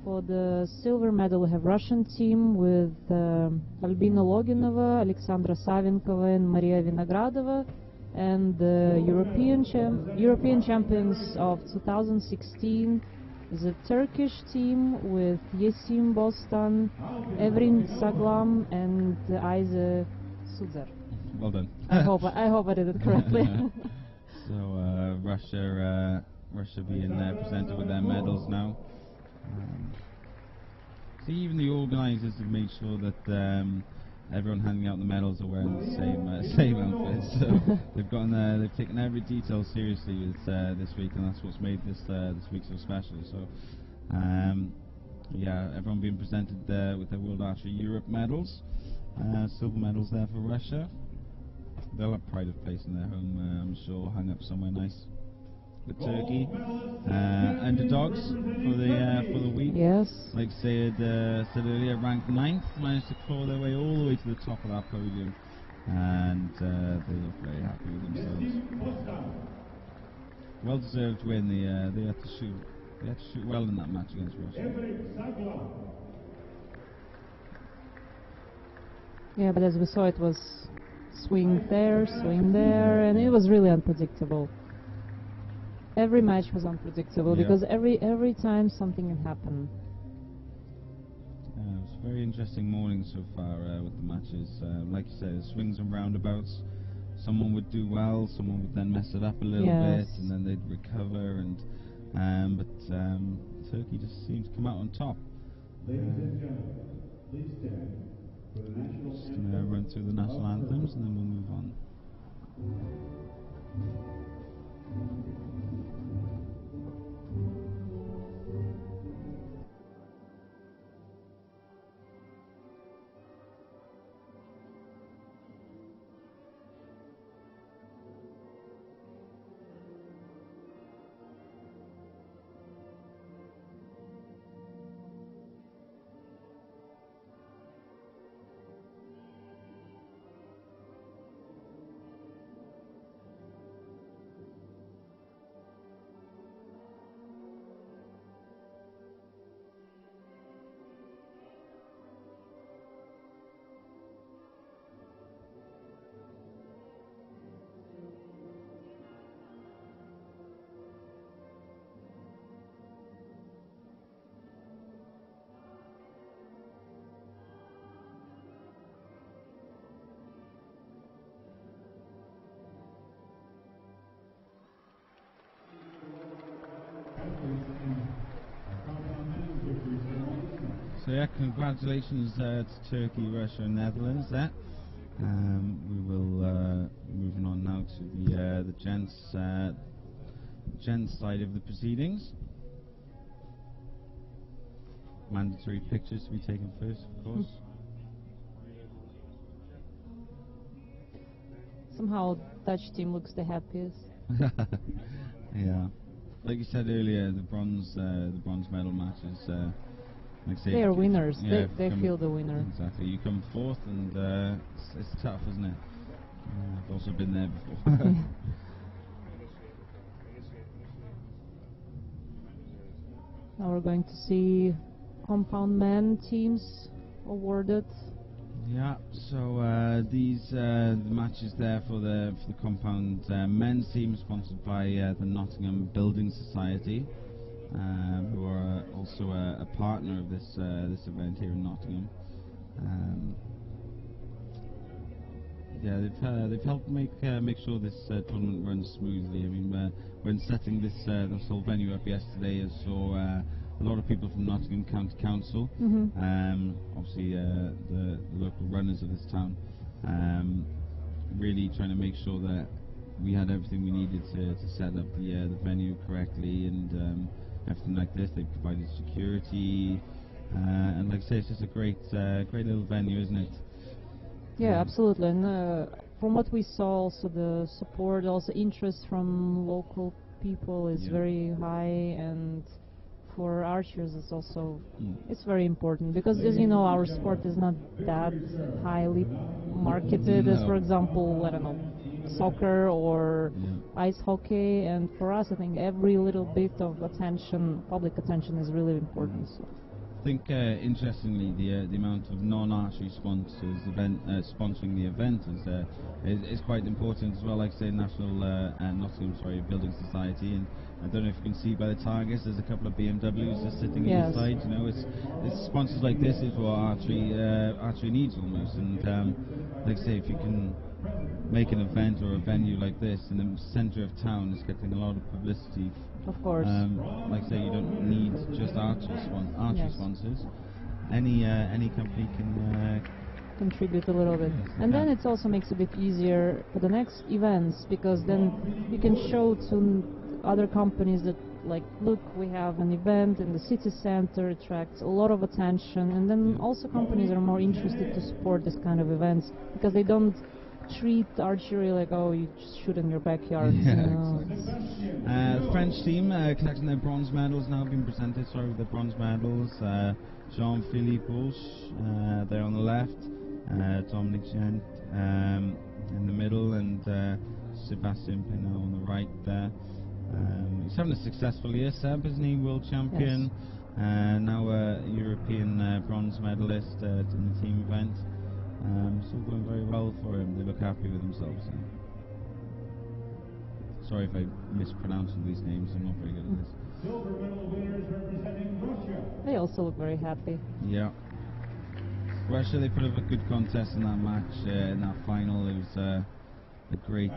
For the silver medal, we have Russian team with Albina Loginova, Alexandra Savinkova, and Maria Vinogradova, and the European champions of 2016 is a Turkish team with Yesim Bostan, Evrin Saglam, and Ayze Suzer. Well done. I hope I did it correctly. So Russia being presented with their medals now. See, even the organisers have made sure that everyone handing out the medals are wearing the same outfits. So they've taken every detail seriously this week, and that's what's made this week so special. So yeah, everyone being presented with their World Archery Europe medals, silver medals there for Russia. They'll have pride of place in their home, I'm sure, hung up somewhere nice. With Turkey, underdogs for the week. Yes. Like said earlier, ranked 9th, managed to claw their way all the way to the top of that podium, and they look very happy with themselves. Well deserved win. They had to shoot well in that match against Russia. Yeah, but as we saw, it was swing there, and it was really unpredictable. Every match was unpredictable because every time something can happen. It was a very interesting morning so far with the matches. Like you said, swings and roundabouts. Someone would do well, someone would then mess it up a little bit, and then they'd recover. But Turkey just seemed to come out on top. Ladies and gentlemen, please stand for the national Just going to run through the national anthems and then we'll move on. So yeah, congratulations to Turkey, Russia, and Netherlands there. We will moving on now to the gents side of the proceedings. Mandatory pictures to be taken first, of course. Somehow Dutch team looks the happiest. Yeah, like you said earlier, the bronze medal matches. Like say They are winners. Yeah, they feel the winner. Exactly. You come fourth, and it's tough, isn't it? I've also been there before. Now we're going to see compound man teams awarded. Yeah, so these the matches there for the compound men's team, sponsored by the Nottingham Building Society, who are also a partner of this this event here in Nottingham. Yeah, they've helped make sure this tournament runs smoothly. I mean, when setting this whole venue up yesterday, I saw a lot of people from Nottingham County Council, obviously the local runners of this town, really trying to make sure that we had everything we needed to set up the venue correctly, and everything like this. They provided security, and like I say, it's just a great little venue, isn't it? Yeah, absolutely. And from what we saw, also the support, also interest from local people is very high, and for archers it's also it's very important, because as you know, our sport is not that highly marketed as, for example, I don't know, soccer or ice hockey, and for us I think every little bit of attention, public attention, is really important. So. I think interestingly, the amount of non-archery sponsors sponsoring the event is quite important as well. Like I say, Nottingham Building Society, and I don't know if you can see by the targets, there's a couple of BMWs just sitting on the side. You know, it's sponsors like this is what archery needs almost. And like I say, if you can make an event or a venue like this in the centre of town, it's getting a lot of publicity. Of course. Like I say, you don't need just archery sponsors. Any company can contribute a little bit, and then it also makes it a bit easier for the next events, because then you can show to other companies that, like, look, we have an event in the city center, attracts a lot of attention, and then also companies are more interested to support this kind of events, because they don't treat archery like, oh, you just shoot in your backyard. The French team collecting their bronze medals now, being presented. The bronze medals. Jean-Philippe Auche there on the left, Dominic Gent in the middle, and Sébastien Pinot on the right there. He's having a successful year, Seb, isn't he? World champion, now a European bronze medalist in the team event. It's all going very well for him. They look happy with themselves. Sorry if I mispronounce all these names, I'm not very good at this. Silver medal winners representing Russia. They also look very happy. Yeah. Russia, they put up a good contest in that match, in that final. It was a great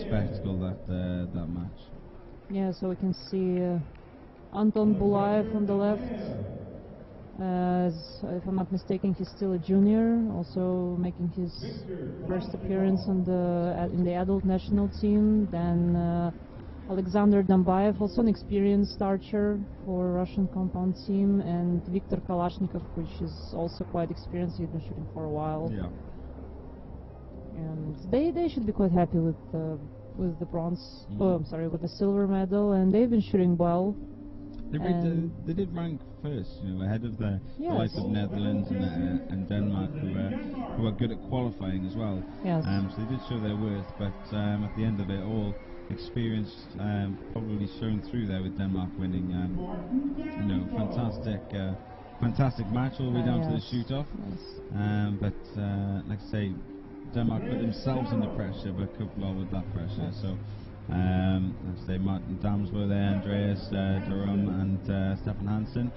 spectacle, that match. Yeah, so we can see Anton Bulaev on the left. If I'm not mistaken, he's still a junior, also making his first appearance on in the adult national team. Then Alexander Dambaev, also an experienced archer for Russian compound team, and Viktor Kalashnikov, which is also quite experienced. He's been shooting for a while. Yeah. And they should be quite happy with the bronze. Oh, I'm sorry, with the silver medal, and they've been shooting well. They did rank first, ahead of the likes of Netherlands and Denmark, who are good at qualifying as well. Yes. So they did show their worth, but at the end of it all, experience probably shown through there, with Denmark winning. Fantastic match all the way down to the shoot-off. Yes. But like I say, Denmark put themselves under pressure, but coped well with that pressure. Yes. So. Let's say Martin Dams were there, Andreas Durum and Stefan Hansen,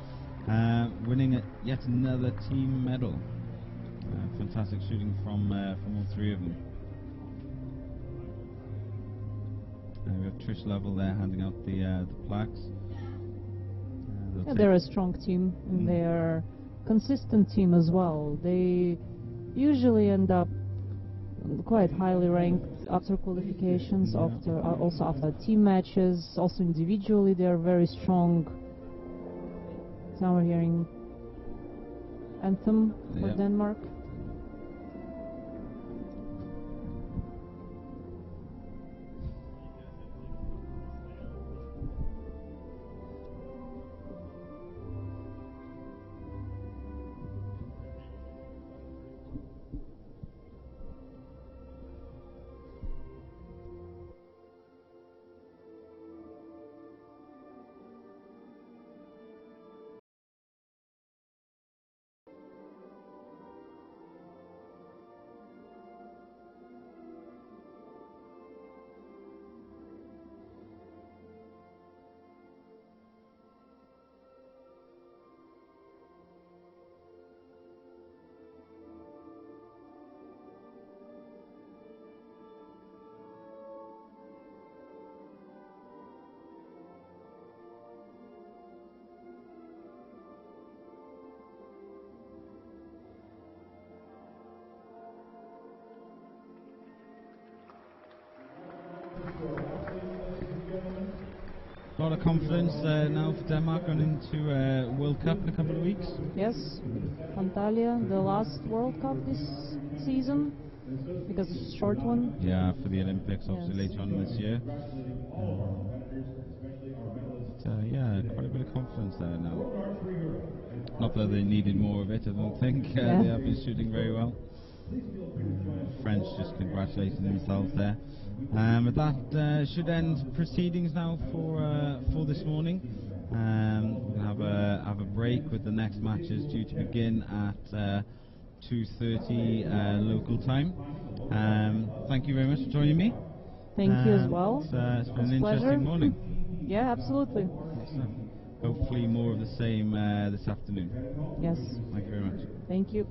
winning yet another team medal. Fantastic shooting from all three of them. We have Trish Lovell there handing out the plaques. They're a strong team, and they are a consistent team as well. They usually end up quite highly ranked after qualifications, also after team matches, also individually they are very strong. Now we're hearing anthem for Denmark. A lot of confidence now for Denmark going into World Cup in a couple of weeks. Yes, Antalya, the last World Cup this season, because it's a short one. Yeah, for the Olympics, obviously Yes. later on this year. Yeah, quite a bit of confidence there now. Not that they needed more of it, I don't think. They have been shooting very well. French just congratulating themselves there. But that should end proceedings now for this morning. We're gonna have a break with the next matches due to begin at 2:30 local time. Thank you very much for joining me. Thank you as well. It's been an It was a interesting pleasure. morning. Yeah, absolutely. Hopefully more of the same this afternoon. Yes. Thank you very much. Thank you.